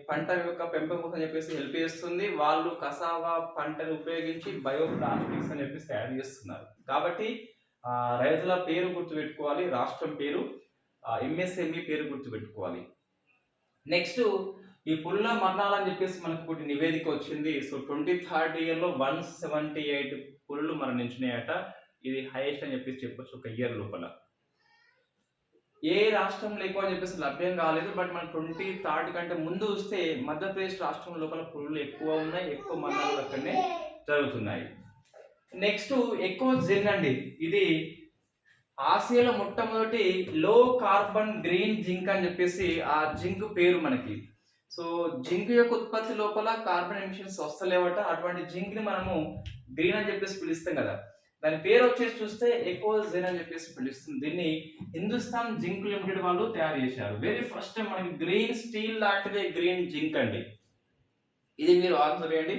[SPEAKER 1] పంట యొక్క పెంపకం కోసం చెప్పేసి హెల్ప్ చేస్తుంది. వాళ్ళు కసావా పంటను ఉపయోగించి బయోప్లాస్టిక్స్ అని చెప్పేసి తయారు చేస్తున్నారు. కాబట్టి రైతుల పేరు గుర్తుపెట్టుకోవాలి, రాష్ట్రం పేరు, MSME పేరు గుర్తుపెట్టుకోవాలి. నెక్స్ట్ ఈ పుల్ల మరణాలు అని చెప్పేసి మనకు ఒకటి నివేదిక వచ్చింది. సో 23rd ఇయర్లో 178 పులులు మరణించినాయట. ఇది హైయెస్ట్ అని చెప్పేసి చెప్పొచ్చు ఒక ఇయర్ లోపల. ఏ రాష్ట్రంలో ఎక్కువ అని చెప్పేసి లభ్యం కాలేదు. బట్ మన 23rd కంటే ముందు వస్తే మధ్యప్రదేశ్ రాష్ట్రం లోపల పులులు ఎక్కువ ఉన్నాయి, ఎక్కువ మరణాలు అక్కడనే జరుగుతున్నాయి. నెక్స్ట్ ఎక్కువ జింక్ అండి. ఇది ఆసియాలో మొట్టమొదటి లో కార్బన్ గ్రీన్ జింక్ అని చెప్పేసి ఆ జింక్ పేరు మనకి. సో జింక్ యొక్క ఉత్పత్తి లోపల కార్బన్ ఎమిషన్స్ వస్తలేవట. అటువంటి జింక్ ని మనము గ్రీన్ అని చెప్పేసి పిలుస్తాం కదా. దాని పేరు వచ్చేసి చూస్తే ఎకోజెన్ అని చెప్పేసి పిలుస్తుంది. దీన్ని హిందుస్థాన్ జింక్ లిమిటెడ్ వాళ్ళు తయారు చేశారు. వెరీ ఫస్ట్ టైం మనకి గ్రీన్ స్టీల్ లాంటిదే గ్రీన్ జింక్ అండి. ఇది మీరు ఆన్సర్ చేయండి.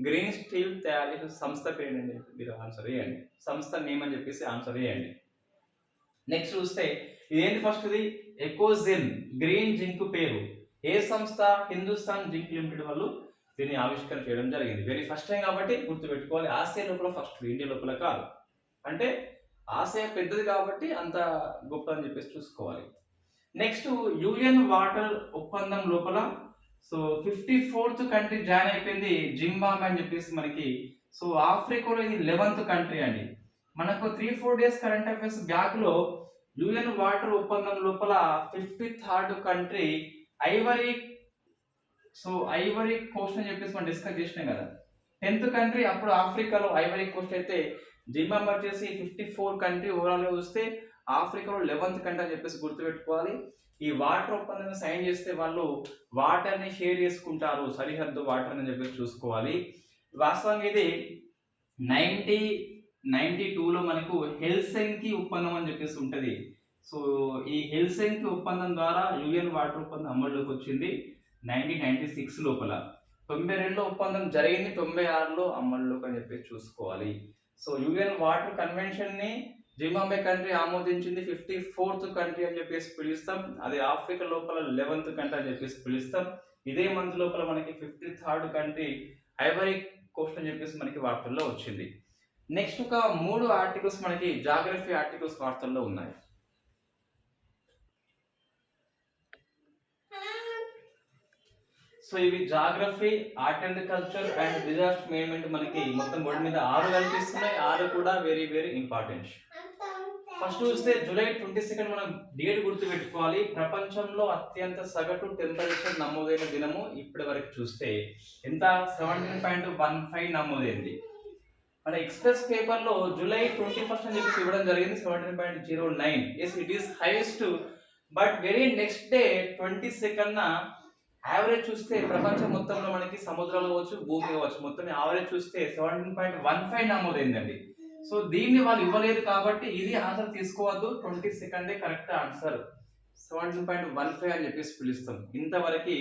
[SPEAKER 1] గ్రీన్ స్టీల్ తయారు చేసిన సంస్థ పేరు మీరు ఆన్సర్ చేయండి. సంస్థ నేమ్ అని చెప్పేసి ఆన్సర్ చేయండి. నెక్స్ట్ చూస్తే ఇదేంటి ఫస్ట్ ఇది ఎకోజెన్ గ్రీన్ జింక్ పేరు ఏ సంస్థ? హిందుస్థాన్ జింక్ లిమిటెడ్ వాళ్ళు దీన్ని ఆవిష్కరణ చేయడం జరిగింది. వెరీ ఫస్ట్ టైం కాబట్టి గుర్తుపెట్టుకోవాలి. ఆసియా లోపల ఫస్ట్, ఇండియా లోపల కాదు. అంటే ఆసియా పెద్దది కాబట్టి అంత గొప్ప అని చెప్పేసి చూసుకోవాలి. నెక్స్ట్ యుఎన్ వాటర్ ఒప్పందం లోపల 54th కంట్రీ జాయిన్ అయిపోయింది జింబాబ్వే అని చెప్పేసి మనకి. ఆఫ్రికాలో ఇది 11th కంట్రీ అండి. మనకు 3-4 డేస్ కరెంట్ అఫైర్స్ బ్యాక్ లో యుఎన్ వాటర్ ఒప్పందం లోపల 53rd కంట్రీ ఐవరీ కోస్ట్ అని చెప్పేసి మనం డిస్కస్ చేసినాం కదా. 10th కంట్రీ అప్పుడు ఆఫ్రికాలో ఐవరీ కోస్ట్ అయితే, జింబాబ్వే వచ్చేసి 54 కంట్రీ ఓవరాల్ గా చూస్తే ఆఫ్రికాలో 11th కంట్రీ అని చెప్పేసి గుర్తుపెట్టుకోవాలి. ఈ వాటర్ ఒప్పందం సైన్ చేస్తే వాళ్ళు వాటర్ ని షేర్ చేసుకుంటారు, సరిహద్దు వాటర్ అని చెప్పేసి చూసుకోవాలి. వాస్తవంగా ఇది 1992లో మనకు హెల్సింకి ఒప్పందం అని చెప్పేసి ఉంటది. ఈ హెల్సింకి ఒప్పందం ద్వారా యుఎన్ వాటర్ ఒప్పందం అమల్లోకి వచ్చింది 1996 లోపల. 92లో ఒప్పందం జరిగింది, 96లో అమల్లోకి అని చెప్పేసి చూసుకోవాలి. యుఎన్ వాటర్ కన్వెన్షన్ ని జింబాబ్వే కంట్రీ ఆమోదించింది. 54th కంట్రీ అని చెప్పేసి పిలుస్తాం. అది ఆఫ్రికా లోపల 11th కంట్రీ అని చెప్పేసి పిలుస్తాం. ఇదే మంత్ లోపల మనకి 53rd కంట్రీ ఐవరీ కోస్ట్ అని చెప్పేసి మనకి వార్తల్లో వచ్చింది. నెక్స్ట్ ఒక 3 ఆర్టికల్స్ మనకి జాగ్రఫీ ఆర్టికల్స్ వార్తల్లో ఉన్నాయి. ఇవి geography, art and culture and disaster management మనకి మొత్తం బోర్డు మీద 6 కనిపిస్తున్నాయి. 6 కూడా వెరీ వెరీ ఇంపార్టెంట్. ఫస్ట్ చూస్తే జూలై 22 మనం డేట్ గుర్తు పెట్టుకోవాలి. ప్రపంచంలో అత్యంత సగటు టెంపరేచర్ నమోదైన దినము ఇప్పటి వరకు చూస్తే ఎంత? 17.15 నమోదైంది. మన ఎక్స్ప్రెస్ పేపర్ లో జూలై 21 అని చెప్పి ఇవ్వడం జరిగింది 17.09. Yes, it is highest. But very next day 22న యావరేజ్ చూస్తే ప్రపంచం మొత్తంలో మనకి సముద్రాలు కావచ్చు, భూమి కావచ్చు, మొత్తం యావరేజ్ చూస్తే 17.15 నమోదైందండి. దీన్ని వాళ్ళు ఇవ్వలేదు కాబట్టి ఇది ఆన్సర్ తీసుకోవద్దు. 22 కరెక్ట్ ఆన్సర్. 17.15 అని చెప్పేసి పిలుస్తాం. ఇంతవరకు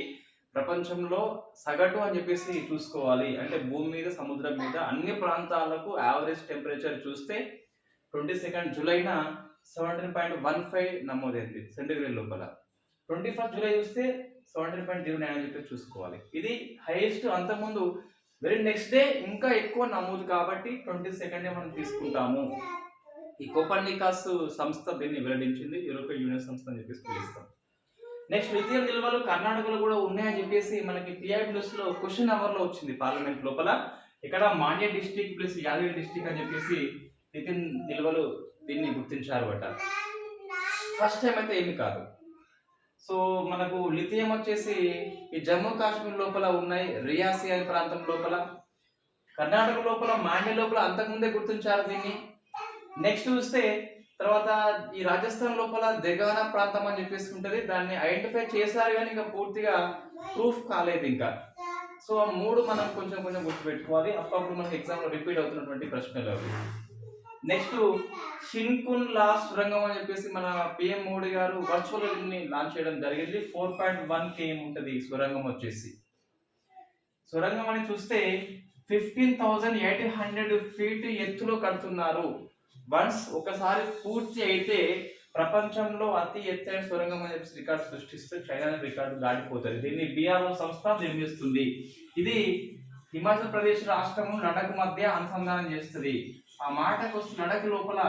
[SPEAKER 1] ప్రపంచంలో సగటు అని చెప్పేసి చూసుకోవాలి. అంటే భూమి మీద, సముద్రం మీద అన్ని ప్రాంతాలకు యావరేజ్ టెంపరేచర్ చూస్తే 22 జూలైన 17.15 నమోదైంది సెంటీగ్రేడ్ లోపల. 21 జూలై చూస్తే 17.09 అని చెప్పి చూసుకోవాలి. ఇది హైయెస్ట్. అంతకుముందు వెరీ నెక్స్ట్ డే ఇంకా ఎక్కువ నమోదు కాబట్టి 22 మనం తీసుకుంటాము. ఈ కోపర్నికస్ సంస్థ దీన్ని వెల్లడించింది, యూరోపియన్ యూనియన్ సంస్థ అని చెప్పేసి పిలుస్తాం. నెక్స్ట్ లిథియం నిల్వలు కర్ణాటకలో కూడా ఉన్నాయని చెప్పేసి మనకి టీఆర్ న్యూస్ లో క్వశ్చన్ అవర్ లో వచ్చింది పార్లమెంట్ లోపల. ఇక్కడ Mandya district plus Yadagiri district అని చెప్పేసి లిథియం నిల్వలు దీన్ని గుర్తించారు అట. ఫస్ట్ టైం అయితే ఏమి కాదు. మనకు లిథియం వచ్చేసి ఈ జమ్మూ కాశ్మీర్ లోపల ఉన్నాయి, రియాసీ అనే ప్రాంతం లోపల, కర్ణాటక లోపల, మాండ్య లోపల అంతకుముందే గుర్తించారు దీన్ని. నెక్స్ట్ చూస్తే తర్వాత ఈ రాజస్థాన్ లోపల దెగానా ప్రాంతం అని చెప్పేసి ఉంటుంది, దాన్ని ఐడెంటిఫై చేశారు కానీ ఇంకా పూర్తిగా ప్రూఫ్ కాలేదు ఇంకా. ఆ 3 మనం కొంచెం గుర్తుపెట్టుకోవాలి. అప్పుడప్పుడు మనకి ఎగ్జామ్ లో రిపీట్ అవుతున్నటువంటి ప్రశ్నలు అవి. నెక్స్ట్ షిన్కున్లా సురంగం అని చెప్పేసి మన పిఎం మోడీ గారు వర్చువల్ ని లాంచ్ చేయడం జరిగింది. 4.1 km ఉంటుంది సురంగం వచ్చేసి. సురంగం అని చూస్తే 15,800 feet ఎత్తులో కడుతున్నారు. వన్స్ ఒకసారి పూర్తి అయితే ప్రపంచంలో అతి ఎత్తైన సొరంగం అని చెప్పి రికార్డు సృష్టిస్తే చైనా రికార్డు దాటిపోతుంది. దీన్ని BRO సంస్థ నిర్మిస్తుంది. ఇది హిమాచల్ ప్రదేశ్ రాష్ట్రము లడఖ్ మధ్య అనుసంధానం చేస్తుంది. ఆ మాటకు వస్తే లడఖ్ లోపల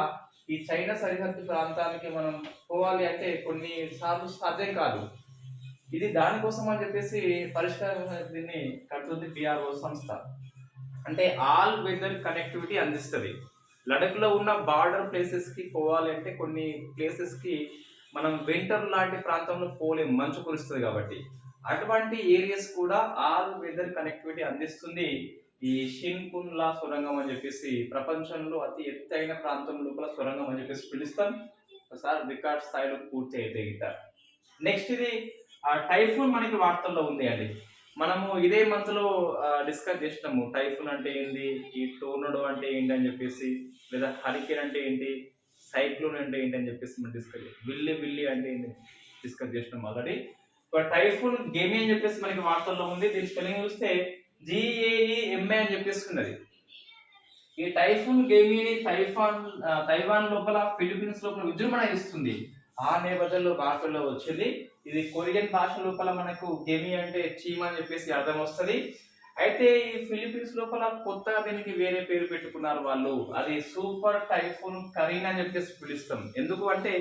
[SPEAKER 1] ఈ చైనా సరిహద్దు ప్రాంతానికి మనం పోవాలి అంటే కొన్ని సార్లు సాధ్యం కాదు. ఇది దానికోసం అని చెప్పేసి పరిష్కారం దీన్ని కడుతుంది BRO సంస్థ. అంటే ఆల్ వెదర్ కనెక్టివిటీ అందిస్తుంది. లడఖ్ లో ఉన్న బార్డర్ ప్లేసెస్ కి పోవాలి అంటే కొన్ని ప్లేసెస్ కి మనం వింటర్ లాంటి ప్రాంతంలో పోలేం, మంచు కురుస్తుంది కాబట్టి. అటువంటి ఏరియాస్ కూడా ఆల్ వెదర్ కనెక్టివిటీ అందిస్తుంది ఈ షిన్కున్లా సొరంగం అని చెప్పేసి. ప్రపంచంలో అతి ఎత్తైన ప్రాంతం లోపల సొరంగం అని చెప్పేసి పిలుస్తాం. ఒకసారి రికార్డ్ స్థాయిలో పూర్తి అయితే గిట్ట. నెక్స్ట్ ఇది టైఫూన్ మనకి వార్తల్లో ఉంది అండి. మనము ఇదే మంత్ లో డిస్కస్ చేసినాము టైఫున్ అంటే ఏంది, ఈ టోర్నడో అంటే ఏంటి అని చెప్పేసి, లేదా హరికేన్ అంటే ఏంటి, సైక్లోన్ అంటే ఏంటి అని చెప్పేసి మనం డిస్కస్ చేస్తాం. విల్లి విల్లి అంటే ఏంటి డిస్కస్ చేసినాం ఆల్రెడీ. టైఫున్ గేమి అని చెప్పేసి మనకి వార్తల్లో ఉంది. దీని స్పెల్లింగ్ చూస్తే GAEMA అని చెప్పేసి ఉన్నది. ఈ టైఫున్ గేమిని తైవాన్ లోపల, ఫిలిప్పీన్స్ లోపల విజృంభణ ఇస్తుంది. ఆ నేపథ్యంలో వార్తల్లో వచ్చింది. ఇది కొరియన్ భాష లోపల మనకు గేమి అంటే చీమ అని చెప్పేసి అర్థం వస్తుంది. అయితే ఈ ఫిలిప్పీన్స్ లోపల కొత్తగా దీనికి వేరే పేరు పెట్టుకున్నారు వాళ్ళు. అది సూపర్ టైఫున్ కరీనా అని చెప్పేసి పిలుస్తాం. ఎందుకు అంటే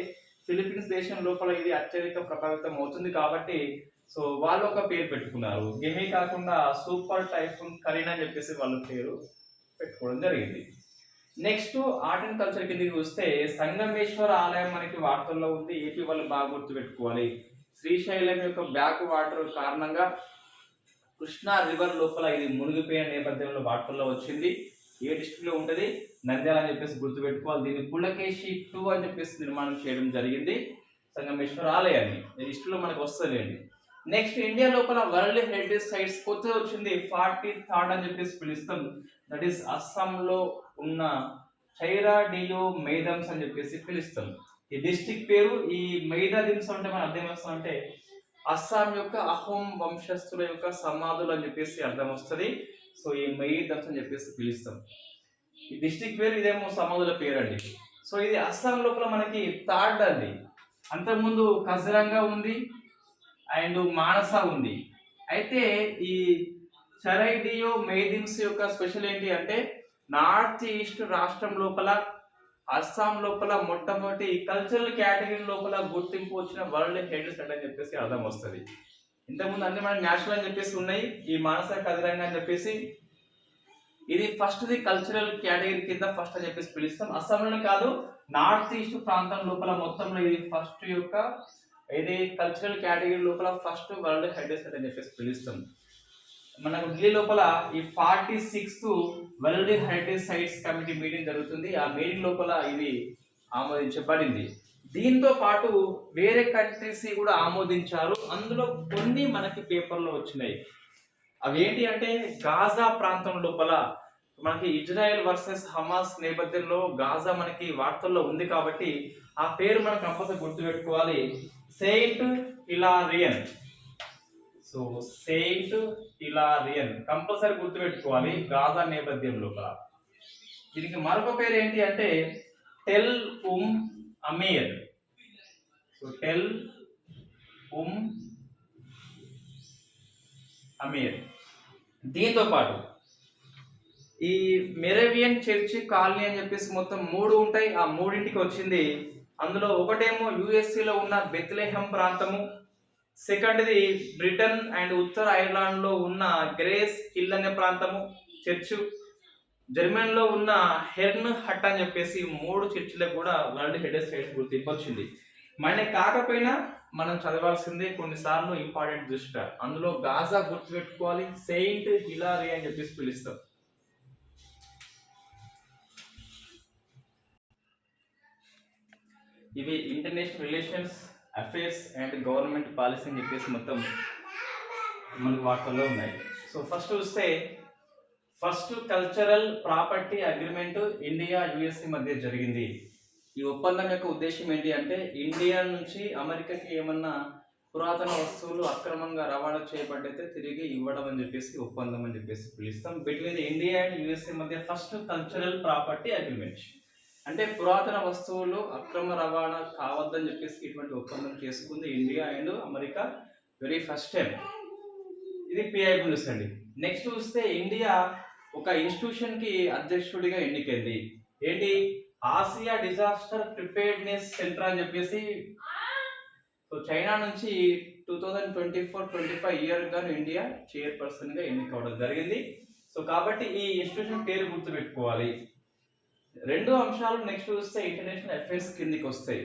[SPEAKER 1] ఫిలిప్పీన్స్ దేశం లోపల ఇది అత్యధిక ప్రభావితం అవుతుంది కాబట్టి సో వాళ్ళు ఒక పేరు పెట్టుకున్నారు. గెమి కాకుండా సూపర్ టైఫున్ కరీనా అని చెప్పేసి వాళ్ళు పేరు పెట్టుకోవడం జరిగింది. నెక్స్ట్ ఆర్ట్ అండ్ కల్చర్ కిందకి వస్తే సంగమేశ్వర ఆలయం మనకి వార్తల్లో ఉంది. ఏపీ వాళ్ళు బాగా గుర్తు పెట్టుకోవాలి. శ్రీశైలం యొక్క బ్యాక్ వాటర్ కారణంగా కృష్ణా రివర్ లోపల ఇది మునిగిపోయిన నేపథ్యంలో వార్తల్లో వచ్చింది. ఏ డిస్ట్రిక్ట్ లో ఉంటది, నంద్యాల అని చెప్పేసి గుర్తుపెట్టుకోవాలి. దీన్ని పులకేశి 2 అని చెప్పేసి నిర్మాణం చేయడం జరిగింది సంగమేశ్వర ఆలయాన్ని. లిస్ట్ లో మనకు వస్తుందండి. నెక్స్ట్ ఇండియా లోపల వరల్డ్ హెరిటేజ్ సైట్స్ కొత్తగా వచ్చింది 43rd అని చెప్పేసి పిలుస్తాం. దట్ ఈస్ అస్సాంలో ఉన్న చైరాడియో మెయిదమ్స్ అని చెప్పేసి పిలుస్తాం. ఈ డిస్ట్రిక్ట్ పేరు. ఈ మెయిదమ్స్ అంటే మనం అర్థం వస్తుందంటే అస్సాం యొక్క అహోం వంశస్థుల యొక్క సమాధులు అని చెప్పేసి అర్థం వస్తుంది. సో ఈ మెయిదమ్స్ అని చెప్పేసి పిలుస్తాం. ఈ డిస్ట్రిక్ట్ పేరు, ఇదేమో సమాధుల పేరు అండి. సో ఇది అస్సాం లోపల మనకి థర్డ్ అండి. అంతకుముందు కజరంగా ఉంది అండ్ మానస ఉంది. అయితే ఈ చరైడియో మెయిదిమ్స్ యొక్క స్పెషల్ ఏంటి అంటే నార్త్ ఈస్ట్ రాష్ట్రం లోపల అస్సాం లోపల మొట్టమొదటి కల్చరల్ కేటగిరీ లోపల గుర్తింపు వచ్చిన వరల్డ్ హెరిటేజ్ సైట్ అని చెప్పేసి అర్థం వస్తుంది. ఇంతకుముందు అన్ని మన నేషనల్ అని చెప్పేసి ఉన్నాయి. ఈ మానస కజరంగా అని చెప్పేసి ఇది ఫస్ట్ ది కల్చరల్ కేటగిరీ కింద ఫస్ట్ అని చెప్పేసి పిలుస్తాం. అస్సాంలోనే కాదు, నార్త్ ఈస్ట్ ప్రాంతం లోపల మొత్తంలో ఇది ఫస్ట్ యొక్క ఇది కల్చరల్ కేటగిరీ లోపల ఫస్ట్ వరల్డ్ హెరిటేజ్ సైట్ అని చెప్పేసి పిలుస్తాం. మనకు ఢిల్లీ లోపల ఈ 46th world heritage sites committee meeting జరుగుతుంది. ఆ మీటింగ్ లోపల ఇది ఆమోదించబడింది. దీంతో పాటు వేరే కంట్రీస్ కూడా ఆమోదించారు. అందులో కొన్ని మనకి పేపర్లో వచ్చినాయి. అవి ఏంటి అంటే గాజా ప్రాంతం లోపల మనకి ఇజ్రాయెల్ వర్సెస్ హమాస్ నేపథ్యంలో గాజా మనకి వార్తల్లో ఉంది కాబట్టి ఆ పేరు మనం కంపల్సరీ గుర్తుపెట్టుకోవాలి. Saint Hilarion. So saint Hilarion compulsory గుర్తుపెట్టుకోవాలి గాజా నేపథ్యం లోపల. దీనికి మరొక పేరు ఏంటి అంటే Tel Amir. So Tel Amir. దీంతో పాటు ఈ మెరేవియన్ చర్చి కాలనీ అని చెప్పేసి మొత్తం 3 ఉంటాయి. ఆ 3ంటికి వచ్చింది. అందులో ఒకటేమో యుఎస్ఏలో ఉన్న బెత్లెహెం ప్రాంతము, సెకండ్ది బ్రిటన్ అండ్ ఉత్తర ఐర్లాండ్ లో ఉన్న గ్రేస్ హిల్ అనే ప్రాంతము చర్చ్, జర్మనీలో ఉన్న హెర్న్ హట్ అని చెప్పేసి 3 చర్చిలకు కూడా వరల్డ్ హెరిటేజ్ సైట్ గుర్తింపు వచ్చింది. మన కాకపోయినా మనం చదవాల్సిందే కొన్నిసార్లు ఇంపార్టెంట్ దృష్ట. అందులో గాజా గుర్తుపెట్టుకోవాలి, సెయింట్ హిలారీ అని చెప్పేసి పిలుస్తాం. ఇవి international relations, affairs and government policy అని చెప్పేసి మొత్తం మనకు వార్తల్లో ఉన్నాయి. సో ఫస్ట్ చూస్తే first cultural property agreement India USA మధ్య జరిగింది. ఈ ఒప్పందం యొక్క ఉద్దేశం ఏంటి అంటే ఇండియా నుంచి అమెరికాకి ఏమన్నా పురాతన వస్తువులు అక్రమంగా రవాణా చేయబడ్డైతే తిరిగి ఇవ్వడం అని చెప్పేసి ఒప్పందం అని చెప్పేసి పిలుస్తాం. బిట్వీన్ ఇండియా అండ్ యుఎస్ఏ మధ్య ఫస్ట్ కల్చరల్ ప్రాపర్టీ అగ్రిమెంట్. అంటే పురాతన వస్తువులు అక్రమ రవాణా కావద్దని చెప్పేసి ఇటువంటి ఒప్పందం చేసుకుంది India and America very first time. ఇది పిఐ న్యూస్ అండి. నెక్స్ట్ చూస్తే ఇండియా ఒక ఇన్స్టిట్యూషన్ కి అధ్యక్షుడిగా ఎన్నికైంది. ఏంటి? ఆసియా డిజాస్టర్ ప్రిపేర్డ్నెస్ సెంటర్ అని చెప్పేసి. సో చైనా నుంచి 2024-25 ఇయర్ గాను ఇండియా చైర్పర్సన్ గా ఎన్నికవడం జరిగింది. సో కాబట్టి ఈ ఇన్స్టిట్యూషన్ పేరు గుర్తుపెట్టుకోవాలి. 2 అంశాలు నెక్స్ట్ చూస్తే ఇంటర్నేషనల్ అఫేర్స్ కిందికి వస్తాయి.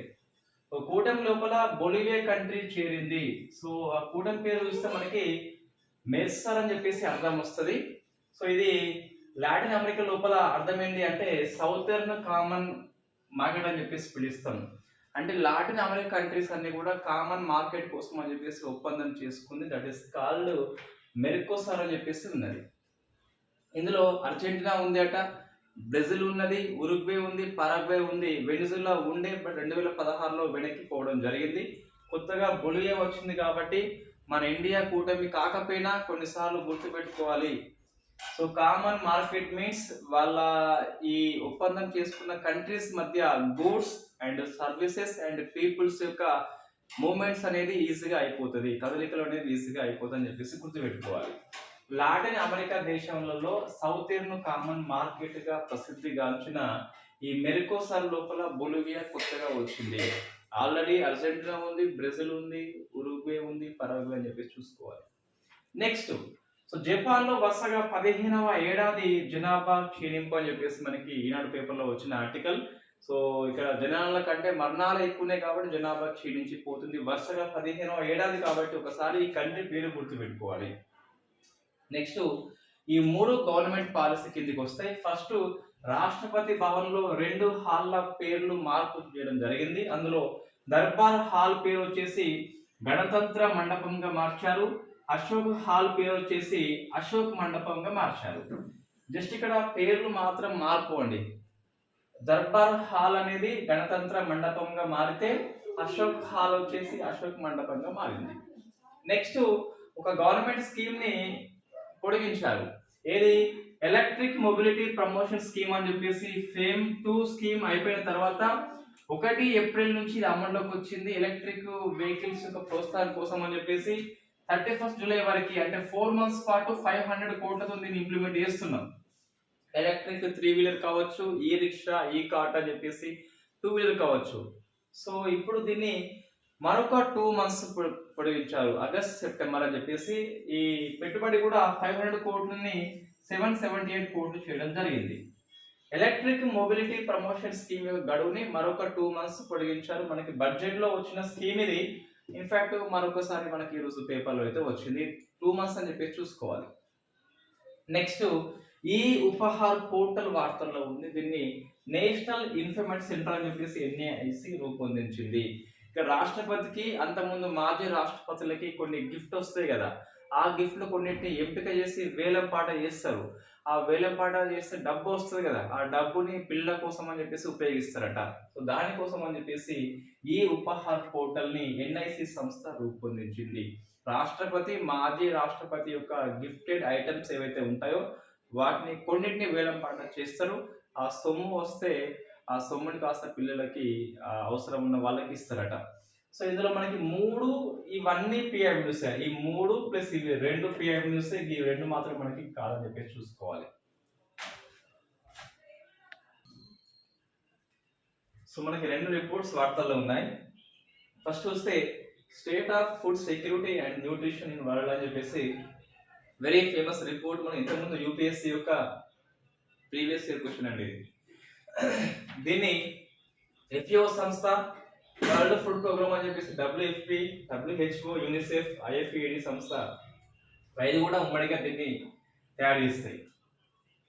[SPEAKER 1] సో కూటమి లోపల బొలివియా కంట్రీ చేరింది. సో ఆ కూటమి పేరు చూస్తే మనకి మెర్సర్ అని చెప్పేసి అర్థం వస్తుంది. సో ఇది లాటిన్ అమెరికా లోపల అర్థం ఏంటి అంటే సౌతర్న్ కామన్ మార్కెట్ అని చెప్పేసి పిలుస్తాం. అంటే లాటిన్ అమెరికా కంట్రీస్ అన్ని కూడా కామన్ మార్కెట్ కోసం అని చెప్పేసి ఒప్పందం చేసుకుంది. దట్ ఈస్ కాల్డ్ మెర్కోసార్ అని చెప్పేసి ఉన్నది. ఇందులో అర్జెంటీనా ఉంది అట, బ్రెజిల్ ఉన్నది, ఉరుగ్వే ఉంది, పరాగ్వే ఉంది, వెనిజులా ఉండే బట్ 2016లో వెనక్కి పోవడం జరిగింది. కొత్తగా బొలివియా వచ్చింది కాబట్టి మన ఇండియా కూటమి కాకపోయినా కొన్నిసార్లు గుర్తుపెట్టుకోవాలి. సో కామన్ మార్కెట్ మీన్స్ వాళ్ళ ఈ ఒప్పందం చేసుకున్న కంట్రీస్ మధ్య goods and services and peoples యొక్క మూమెంట్స్ అనేది ఈజీగా అయిపోతుంది, కదలికలు అనేది ఈజీగా అయిపోతుంది అని చెప్పేసి గుర్తుపెట్టుకోవాలి. లాటిన్ అమెరికా దేశంలో సౌతెర్న్ కామన్ మార్కెట్ గా ప్రసిద్ధిగాంచిన ఈ మెర్కోసార్ లోపల బొలివియా కొత్తగా వచ్చింది. ఆల్రెడీ అర్జెంటీనా ఉంది, బ్రెజిల్ ఉంది, ఉరుగ్వే ఉంది, పరాగ్వే అని చెప్పేసి చూసుకోవాలి. నెక్స్ట్ సో జపాన్ లో వరుసగా 15వ ఏడాది జనాభా క్షీణింపు అని చెప్పేసి మనకి ఈనాడు పేపర్లో వచ్చిన ఆర్టికల్. సో ఇక్కడ జనాల కంటే మరణాలు ఎక్కువనే కాబట్టి జనాభా క్షీణించిపోతుంది. వరుసగా 15వ ఏడాది కాబట్టి ఒకసారి ఈ కంట్రీ పేరు గుర్తుపెట్టుకోవాలి. నెక్స్ట్ ఈ 3 గవర్నమెంట్ పాలసీ కిందికి వస్తాయి. ఫస్ట్ రాష్ట్రపతి భవన్ లో 2 హాల్ల పేర్లు మార్పు చేయడం జరిగింది. అందులో దర్బార్ హాల్ పేరు వచ్చేసి గణతంత్ర మండపంగా మార్చారు. అశోక్ హాల్ పేరు వచ్చేసి అశోక్ మండపంగా మార్చారు. జస్ట్ ఇక్కడ పేర్లు మాత్రం మార్పు అండి. దర్బార్ హాల్ అనేది గణతంత్ర మండపంగా మారితే అశోక్ హాల్ వచ్చేసి అశోక్ మండపంగా మారింది. నెక్స్ట్ ఒక గవర్నమెంట్ స్కీమ్ ని పొడిగించారు. ఏది? ఎలక్ట్రిక్ మొబిలిటీ ప్రమోషన్ స్కీమ్ అని చెప్పేసి ఫేమ్ 2 స్కీమ్ అయిపోయిన తర్వాత 1 ఏప్రిల్ నుంచి ఇది అమల్లోకి వచ్చింది. ఎలక్ట్రిక్ వెహికల్స్ యొక్క ప్రోత్సాహం కోసం అని చెప్పేసి 31 జూలై వరకు అంటే 4 మంత్స్ పాటు 500 కోట్లతో దీన్ని ఇంప్లిమెంట్ చేస్తున్నాం. ఎలక్ట్రిక్ 3 వీలర్ కావచ్చు, ఈ రిక్షా, ఈ కార్ట్ అని చెప్పేసి 2 వీలర్ కావచ్చు. సో ఇప్పుడు దీన్ని మరొక 2 మంత్స్ పొడిగించారు, ఆగస్ట్ సెప్టెంబర్ అని చెప్పేసి. ఈ పెట్టుబడి కూడా 500 కోట్లని 778 కోట్లు చేయడం జరిగింది. ఎలక్ట్రిక్ మొబిలిటీ ప్రమోషన్ స్కీమ్ యొక్క గడువుని మరొక 2 మంత్స్ పొడిగించారు. మనకి బడ్జెట్ లో వచ్చిన స్కీమ్ ఇది. ఇన్ఫాక్ట్ మరొకసారి మనకి ఈ రోజు పేపర్లో అయితే వచ్చింది. 2 మంత్స్ అని చెప్పేసి చూసుకోవాలి. నెక్స్ట్ ఈ ఉపహార్ పోర్టల్ వార్తల్లో ఉంది. దీన్ని నేషనల్ ఇన్ఫర్మేషన్ సెంటర్ అని చెప్పేసి NIC రూపొందించింది. ఇక రాష్ట్రపతికి అంతకుముందు మాజీ రాష్ట్రపతులకి కొన్ని గిఫ్ట్ వస్తాయి కదా, ఆ గిఫ్ట్లు కొన్నిటిని ఎంపిక చేసి వేలంపాట చేస్తారు. ఆ వేలంపాట చేస్తే డబ్బు వస్తుంది కదా, ఆ డబ్బుని పిల్లల కోసం అని చెప్పేసి ఉపయోగిస్తారట. సో దానికోసం అని చెప్పేసి ఈ ఉపహార్ పోర్టల్ ని NIC సంస్థ రూపొందించింది. రాష్ట్రపతి, మాజీ రాష్ట్రపతి యొక్క గిఫ్టెడ్ ఐటమ్స్ ఏవైతే ఉంటాయో వాటిని కొన్నిటిని వేలంపాట చేస్తారు. ఆ సొమ్ము వస్తే ఆ సొమ్ముని కాస్త పిల్లలకి అవసరం ఉన్న వాళ్ళకి ఇస్తారట. సో ఇందులో మనకి 3 ఇవన్నీ PIBs, ఈ 3 ప్లస్ ఇవి 2 PIBs, ఈ 2 మాత్రం మనకి కాదని చెప్పేసి చూసుకోవాలి. సో మనకి 2 రిపోర్ట్స్ వార్తల్లో ఉన్నాయి. ఫస్ట్ చూస్తే state of food security and nutrition in world అని చెప్పేసి వెరీ ఫేమస్ రిపోర్ట్. మనం ఇంతకుముందు UPSC యొక్క ప్రీవియస్ ఇయర్ క్వశ్చన్ అండి. దీన్ని FAO సంస్థ, వరల్డ్ ఫుడ్ ప్రోగ్రామ్ అని చెప్పేసి WFP, WHO, UNICEF, IFED సంస్థ 5 కూడా ఉమ్మడిగా దీన్ని తయారు చేస్తాయి.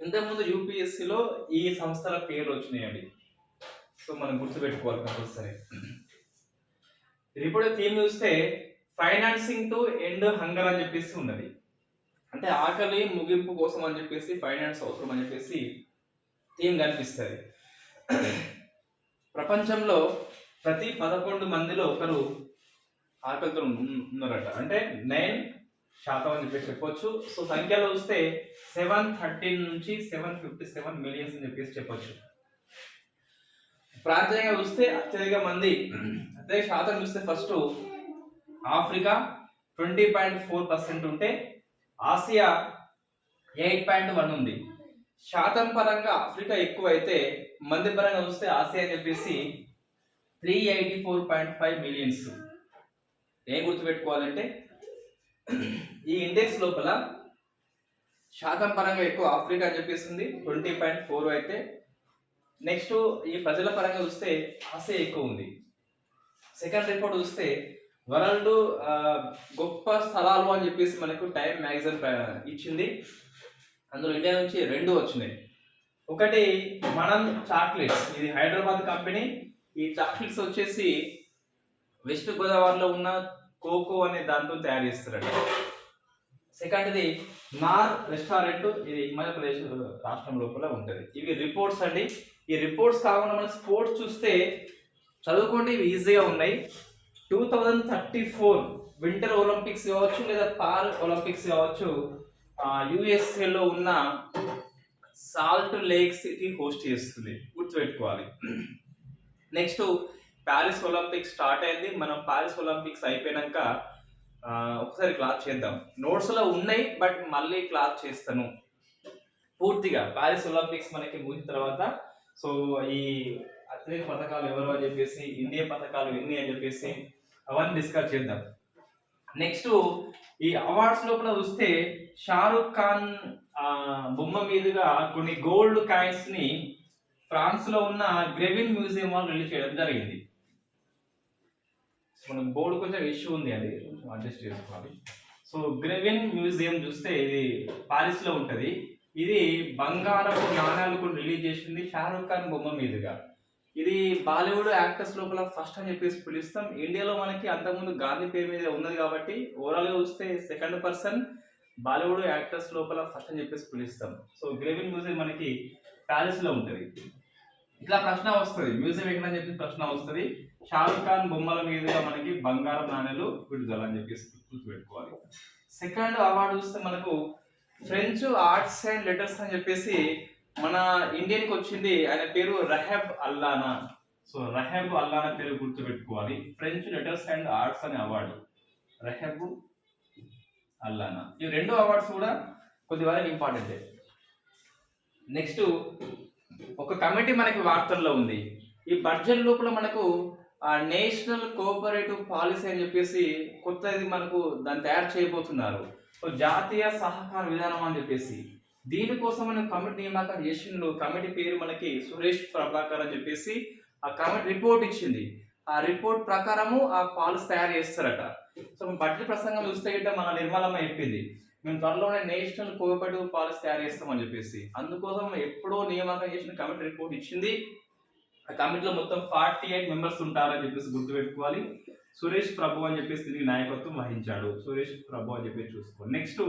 [SPEAKER 1] ఇంతకుముందు UPSCలో ఈ సంస్థల పేర్లు వచ్చినాయండి. సో మనం గుర్తుపెట్టుకోవాలి కంపల్సరీ. రిపోర్ట్ థీమ్ చూస్తే ఫైనాన్సింగ్ టు ఎండ్ హంగర్ అని చెప్పేసి ఉన్నది. అంటే ఆకలి ముగింపు కోసం అని చెప్పేసి ఫైనాన్స్ అవసరం అని చెప్పేసి థీమ్ కనిపిస్తుంది. ప్రపంచంలో ప్రతి 11 మందిలో ఒకరు ఆకలితో ఉన్నారట, అంటే 9% అని చెప్పేసి చెప్పొచ్చు. సో సంఖ్యలో చూస్తే 713 నుంచి 757 మిలియన్స్ అని చెప్పేసి చెప్పొచ్చు. ప్రాంతీయంగా చూస్తే అత్యధిక శాతం చూస్తే ఫస్ట్ ఆఫ్రికా 20.4% ఉంటే ఆసియా 8.1 ఉంది. శాతం పరంగా ఆఫ్రికా ఎక్కువ అయితే మంది పరంగా చూస్తే ఆసియా అని చెప్పేసి 384.5 మిలియన్స్. ఏం గుర్తుపెట్టుకోవాలంటే ఈ ఇండెక్స్ లోపల శాతం పరంగా ఎక్కువ ఆఫ్రికా అని చెప్పేసి ఉంది 20.4 అయితే. నెక్స్ట్ ఈ ప్రజల పరంగా చూస్తే ఆసియా ఎక్కువ ఉంది. సెకండ్ రిపోర్ట్ చూస్తే వరల్డ్ గొప్ప స్థలాలు అని చెప్పేసి మనకు టైమ్ మ్యాగజైన్ ఇచ్చింది. అందులో ఇండియా నుంచి 2 వచ్చినాయి. ఒకటి మనం చాక్లెట్స్, ఇది హైదరాబాద్ కంపెనీ. ఈ చాక్లెట్స్ వచ్చేసి వెస్ట్ గోదావరిలో ఉన్న కోకో అనే దాంతో తయారు చేస్తారట. సెకండ్ది నార్ రెస్టారెంట్, ఇది హిమాచల్ ప్రదేశ్ రాష్ట్రం లోపల ఉంటుంది. ఇవి రిపోర్ట్స్ అండి. ఈ రిపోర్ట్స్ కాకుండా మనం స్పోర్ట్స్ చూస్తే చదువుకోండి, ఇవి ఈజీగా ఉన్నాయి. 2034 వింటర్ ఒలింపిక్స్ కావచ్చు లేదా పార్ ఒలింపిక్స్ కావచ్చు యుఎస్ఏలో ఉన్న సాల్ట్ లేక్ సిటీ హోస్ట్ చేస్తుంది, గుర్తుపెట్టుకోవాలి. నెక్స్ట్ ప్యారిస్ ఒలింపిక్స్ స్టార్ట్ అయింది. మనం ప్యారిస్ ఒలింపిక్స్ అయిపోయినాక ఒకసారి క్లాస్ చేద్దాం. నోట్స్లో ఉన్నాయి బట్ మళ్ళీ క్లాస్ చేస్తాను పూర్తిగా. ప్యారిస్ ఒలింపిక్స్ మనకి ముగిసిన తర్వాత సో ఈ అథ్లెటిక్ పథకాలు ఎవరు అని చెప్పేసి, ఇండియా పథకాలు ఎన్ని అని చెప్పేసి అవన్నీ డిస్కస్ చేద్దాం. నెక్స్ట్ ఈ అవార్డ్స్ లోపల చూస్తే షారుఖ్ ఖాన్ బొమ్మ మీదుగా కొన్ని గోల్డ్ కాయిన్స్ ని ఫ్రాన్స్ లో ఉన్న గ్రెవిన్ మ్యూజియం వాళ్ళు రిలీజ్ చేయడం జరిగింది. మనం బోర్డు కొంచెం ఇష్యూ ఉంది, అది అడ్జస్ట్ చేసుకోవాలి. సో గ్రెవిన్ మ్యూజియం చూస్తే ఇది పారిస్ లో ఉంటది. ఇది బంగారపు నాణ్యాలు కూడా రిలీజ్ చేసింది షారుఖ్ ఖాన్ బొమ్మ మీదుగా. ఇది బాలీవుడ్ యాక్టర్స్ లోపల ఫస్ట్ అని చెప్పేసి పిలుస్తాం. ఇండియాలో మనకి అంతకుముందు గాంధీ పేరు మీద ఉన్నది కాబట్టి ఓవరాల్ గా చూస్తే సెకండ్ పర్సన్ బాలీవుడ్ యాక్టర్స్ లోపల ఫస్ట్ అని చెప్పేసి పిలుస్తాం. సో గ్రెవిన్ మ్యూజియం మనకి ప్యారిస్ లో ఉంటుంది. ఇట్లా ప్రశ్న వస్తుంది, మ్యూజియం ఎక్కడని చెప్పి ప్రశ్న వస్తుంది. షారుఖ్ ఖాన్ బొమ్మల మీదుగా మనకి బంగారం నాణ్యాలు విడుదల అని చెప్పేసి గుర్తుపెట్టుకోవాలి. సెకండ్ అవార్డు చూస్తే మనకు ఫ్రెంచ్ ఆర్ట్స్ అండ్ లెటర్స్ అని చెప్పేసి మన ఇండియన్కి వచ్చింది. ఆయన పేరు రహెబ్ అల్లానా. సో రహెబ్ అల్లానా పేరు గుర్తుపెట్టుకోవాలి. ఫ్రెంచ్ లెటర్స్ అండ్ ఆర్ట్స్ అనే అవార్డు రహెబ్ అల్లానా. ఈ రెండు అవార్డ్స్ కూడా కొద్ది వరకు ఇంపార్టెంటే. నెక్స్ట్ ఒక కమిటీ మనకి వార్తల్లో ఉంది. ఈ బడ్జెట్ లోపల మనకు నేషనల్ కోఆపరేటివ్ పాలసీ అని చెప్పేసి కొత్తది మనకు దాన్ని తయారు చేయబోతున్నారు. జాతీయ సహకార విధానం అని చెప్పేసి దీనికోసం మనం కమిటీ నియామకం చేసిండు. కమిటీ పేరు మనకి సురేష్ ప్రభాకర్ అని చెప్పేసి ఆ కమిటీ రిపోర్ట్ ఇచ్చింది. ఆ రిపోర్ట్ ప్రకారము ఆ పాలసీ తయారు చేస్తారట. సో బడ్జెట్ ప్రసంగం చూస్తే గిట్ట మన నిర్మలమ్మ చెప్పింది, మేము త్వరలోనే నేషనల్ కోఆపరేటివ్ పాలసీ తయారు చేస్తామని చెప్పేసి. అందుకోసం ఎప్పుడో నియామకం చేసిన కమిటీ రిపోర్ట్ ఇచ్చింది. ఆ కమిటీలో మొత్తం 48 మెంబర్స్ ఉంటారని చెప్పేసి గుర్తుపెట్టుకోవాలి. సురేష్ ప్రభు అని చెప్పేసి దీనికి నాయకత్వం వహించాడు. సురేష్ ప్రభు అని చెప్పేసి చూసుకోవాలి. నెక్స్ట్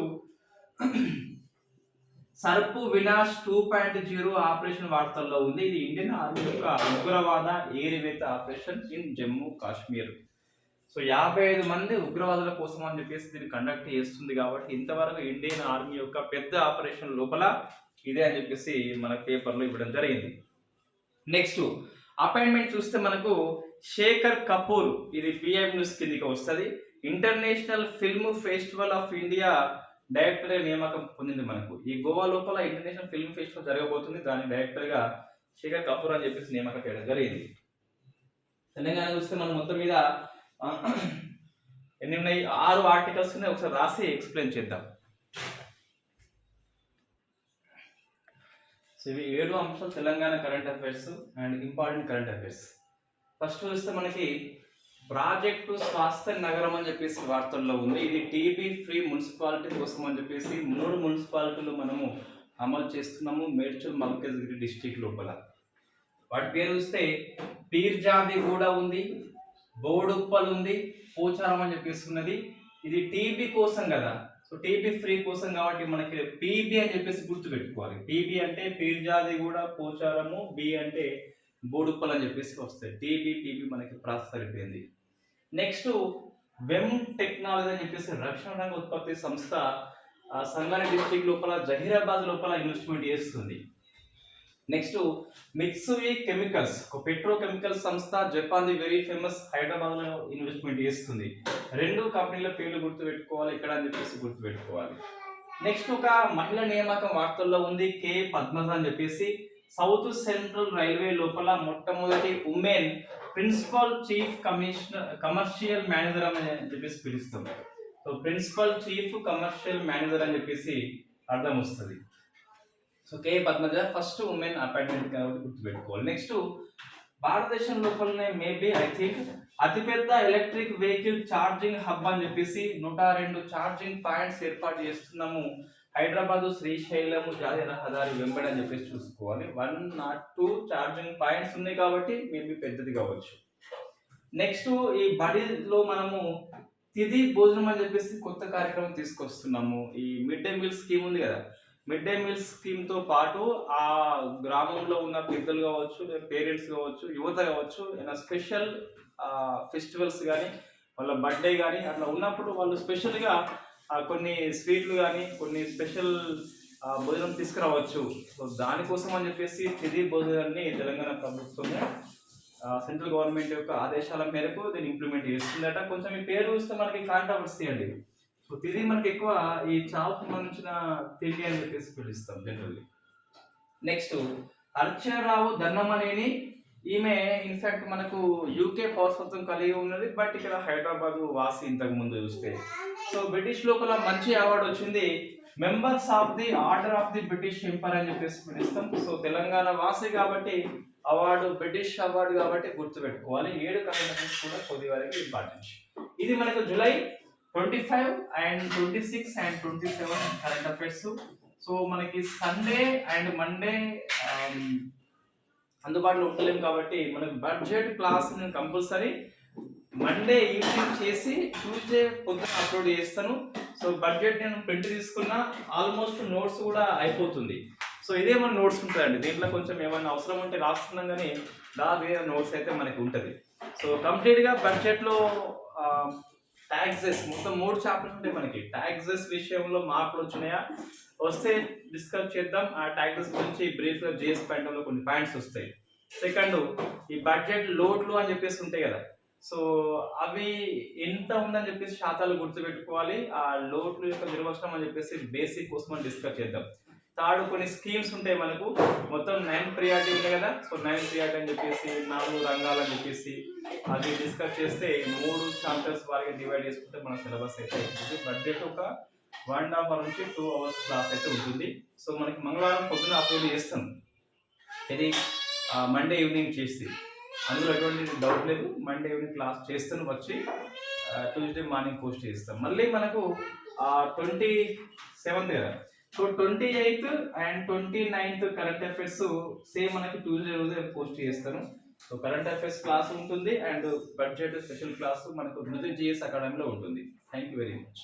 [SPEAKER 1] సర్పు వినాష్ 2.0 ఆపరేషన్ వార్తల్లో ఉంది. ఇది ఇండియన్ ఆర్మీ యొక్క ఉగ్రవాద ఏరివేత operation in Jammu Kashmir. So 55 మంది ఉగ్రవాదుల కోసం అని చెప్పేసి దీన్ని కండక్ట్ చేస్తుంది. కాబట్టి ఇంతవరకు ఇండియన్ ఆర్మీ యొక్క పెద్ద ఆపరేషన్ లోపల ఇదే అని చెప్పేసి మన పేపర్లో ఇవ్వడం జరిగింది. నెక్స్ట్ అపాయింట్మెంట్ చూస్తే మనకు శేఖర్ కపూర్, ఇది పిఐబి న్యూస్ కిందికి వస్తుంది. International film festival of India director గా నియామకం పొందింది. మనకు ఈ గోవా లోపల ఇంటర్నేషనల్ ఫిల్మ్ ఫెస్టివల్ జరగబోతుంది. దాని డైరెక్టర్ గా శేఖర్ కపూర్ అని చెప్పేసి నియామకం చేయడం జరిగింది. తెలంగాణ చూస్తే మనం మొత్తం మీద ఎన్ని ఉన్నాయి, 6 ఆర్టికల్స్ ఒకసారి రాసి ఎక్స్ప్లెయిన్ చేద్దాం. సో ఇవి 7 అంశాలు Telangana current affairs and important current affairs. First చూస్తే మనకి ప్రాజెక్టు స్వాస్థ్య నగరం అని చెప్పేసి వార్తల్లో ఉంది. ఇది టీబీ ఫ్రీ మున్సిపాలిటీ కోసం అని చెప్పేసి 3 మున్సిపాలిటీలు మనము అమలు చేస్తున్నాము మేడ్చల్ మల్కాజ్గిరి డిస్ట్రిక్ట్ లోపల. వాటి పేరు చూస్తే పీర్జాది కూడా ఉంది, బోడుప్పల్ ఉంది, పోచారం అని చెప్పేసి ఉన్నది. ఇది టీబీ కోసం కదా, సో టీబీ ఫ్రీ కోసం కాబట్టి మనకి పీబీ అని చెప్పేసి గుర్తుపెట్టుకోవాలి. పీబీ అంటే పీర్జాది కూడా, పోచారము, బి అంటే బోడుప్పల్ అని చెప్పేసి వస్తాయి. టీబీ పీబీ మనకి ప్రాసెస్ అయిపోయింది. నెక్స్ట్ వెమ్ టెక్నాలజీ అని చెప్పేసి రక్షణ రంగ ఉత్పత్తి సంస్థ సంగారెడ్డి డిస్ట్రిక్ట్ లోపల జహీరాబాద్ లోపల ఇన్వెస్ట్మెంట్ చేస్తుంది. నెక్స్ట్ మిత్సుబిషి కెమికల్స్, ఒక పెట్రోకెమికల్ సంస్థ, Japan the very famous, Hyderabad లో ఇన్వెస్ట్మెంట్ చేస్తుంది. 2 కంపెనీల పేర్లు గుర్తుపెట్టుకోవాలి ఇక్కడ అని చెప్పేసి గుర్తుపెట్టుకోవాలి. నెక్స్ట్ ఒక మహిళ నియామకం వార్తల్లో ఉంది, కే పద్మజ అని చెప్పేసి. సౌత్ సెంట్రల్ రైల్వే లోపల మొట్టమొదటి woman principal chief commercial manager అని చెప్పేసి పిలుస్తాం. So principal chief commercial manager అని చెప్పేసి అర్థం వస్తుంది. So K Padmaja first woman appointment కాబట్టి గుర్తుపెట్టుకోవాలి. నెక్స్ట్ భారతదేశం లోపలనే మేబీ ఐ థింక్ అతిపెద్ద ఎలక్ట్రిక్ వెహికల్ ఛార్జింగ్ హబ్ అని చెప్పేసి 102 ఛార్జింగ్ పాయింట్స్ ఏర్పాటు చేస్తున్నాము. హైదరాబాద్ శ్రీశైలము జాతీయ రహదారి వెంబడి అని చెప్పేసి చూసుకోవాలి. 102 ఛార్జింగ్ పాయింట్స్ ఉన్నాయి కాబట్టి మేబీ పెద్దది కావచ్చు. నెక్స్ట్ ఈ బడిలో మనము తిది భోజనం అని చెప్పేసి కొత్త కార్యక్రమం తీసుకొస్తున్నాము. ఈ మిడ్ డే మీల్ స్కీమ్ ఉంది కదా, మిడ్ డే మీల్ స్కీమ్తో పాటు ఆ గ్రామంలో ఉన్న పెద్దలు కావచ్చు, పేరెంట్స్ కావచ్చు, యువత కావచ్చు, ఏదైనా స్పెషల్ ఫెస్టివల్స్ కానీ వాళ్ళ బర్త్డే కానీ అట్లా ఉన్నప్పుడు వాళ్ళు స్పెషల్గా కొన్ని స్వీట్లు కానీ కొన్ని స్పెషల్ భోజనం తీసుకురావచ్చు. సో దానికోసం అని చెప్పేసి తిది భోజనాన్ని తెలంగాణ ప్రభుత్వము సెంట్రల్ గవర్నమెంట్ యొక్క ఆదేశాల మేరకు దీన్ని ఇంప్లిమెంట్ చేస్తుందట. కొంచెం ఈ పేరు చూస్తే మనకి కాంట్రవర్సీ అండి. సో తిది మనకి ఎక్కువ ఈ చావుకు సంబంధించిన తిండి అని చెప్పేసి పిలుస్తాం జనరల్లీ. నెక్స్ట్ అర్చరావు దన్నమనేని, ఈమె ఇన్ఫాక్ట్ మనకు యూకే పౌరసత్వం కలిగి ఉన్నది, బట్ ఇక్కడ హైదరాబాద్ వాసి ఇంతకు ముందు చూస్తే. సో బ్రిటిష్ లోపల మంచి అవార్డు వచ్చింది, members of the order of the British empire అని చెప్పేసి పిలుస్తాం. సో తెలంగాణ వాసి కాబట్టి అవార్డు బ్రిటిష్ అవార్డు కాబట్టి గుర్తుపెట్టుకోవాలి. 7 కరెంట్ అఫైర్స్ కూడా కొద్ది వరకు ఇంపార్టెంట్. ఇది మనకు July 25 and 26 and 27 current affairs. So మనకి సండే అండ్ మండే అందుబాటులో ఉండలేము కాబట్టి మనకు బడ్జెట్ క్లాస్ నేను కంపల్సరీ మండే ఈవినింగ్ చేసి ట్యూస్డే పొద్దున అప్లోడ్ చేస్తాను. సో బడ్జెట్ నేను ప్రింట్ తీసుకున్నా, ఆల్మోస్ట్ నోట్స్ కూడా అయిపోతుంది. సో ఇదే మన నోట్స్ ఉంటుందండి. దీంట్లో కొంచెం ఏమైనా అవసరం ఉంటే రాస్తున్నాం, కానీ వేరే నోట్స్ అయితే మనకి ఉంటుంది. సో కంప్లీట్గా బడ్జెట్లో ట్యాక్సెస్ మొత్తం 3 చాప్టర్స్ ఉంటాయి మనకి. ట్యాక్సెస్ విషయంలో మార్పులు వచ్చినాయా వస్తే డిస్కస్ చేద్దాం. ఆ ట్యాక్సెస్ గురించి బ్రీఫ్గా జిఎస్ పాయింట్లో కొన్ని పాయింట్స్ వస్తాయి. సెకండ్, ఈ బడ్జెట్ లోడ్లు అని చెప్పేసి ఉంటాయి కదా, సో అవి ఎంత ఉందని చెప్పేసి శాతాలు గుర్తుపెట్టుకోవాలి. ఆ లోడ్లు యొక్క నిర్వచనం అని చెప్పేసి బేసిక్ కోసం మనం డిస్కస్ చేద్దాం. థర్డ్, కొన్ని స్కీమ్స్ ఉంటాయి మనకు, మొత్తం 9 ప్రియారిటీ ఉంటాయి కదా. సో 9 ప్రియారిటీ అని చెప్పేసి 4 రంగాలు అని చెప్పేసి అది డిస్కస్ చేస్తే 3 చాప్టర్స్ వారికి డివైడ్ చేసుకుంటే మన సిలబస్ అయితే అవుతుంది. బడ్జెట్ ఒక 1.5 hour నుంచి 2 hours క్లాస్ అయితే ఉంటుంది. సో మనకి మంగళవారం పొద్దున అప్లోడ్ చేస్తాం, ఇది మండే ఈవినింగ్ చేసి, అందులో ఎటువంటి డౌట్ లేదు. మండే ఈవినింగ్ క్లాస్ చేస్తాను, వచ్చి ట్యూస్డే మార్నింగ్ పోస్ట్ చేస్తాం. మళ్ళీ మనకు 27th కదా, so 28th and 29th current affairs same మనకి ట్యూస్డే రోజే పోస్ట్ చేస్తాను. సో కరెంట్ అఫైర్స్ క్లాస్ ఉంటుంది అండ్ బడ్జెట్ స్పెషల్ క్లాస్ మనకు జిఎస్ అకాడమీలో ఉంటుంది. Thank you very much.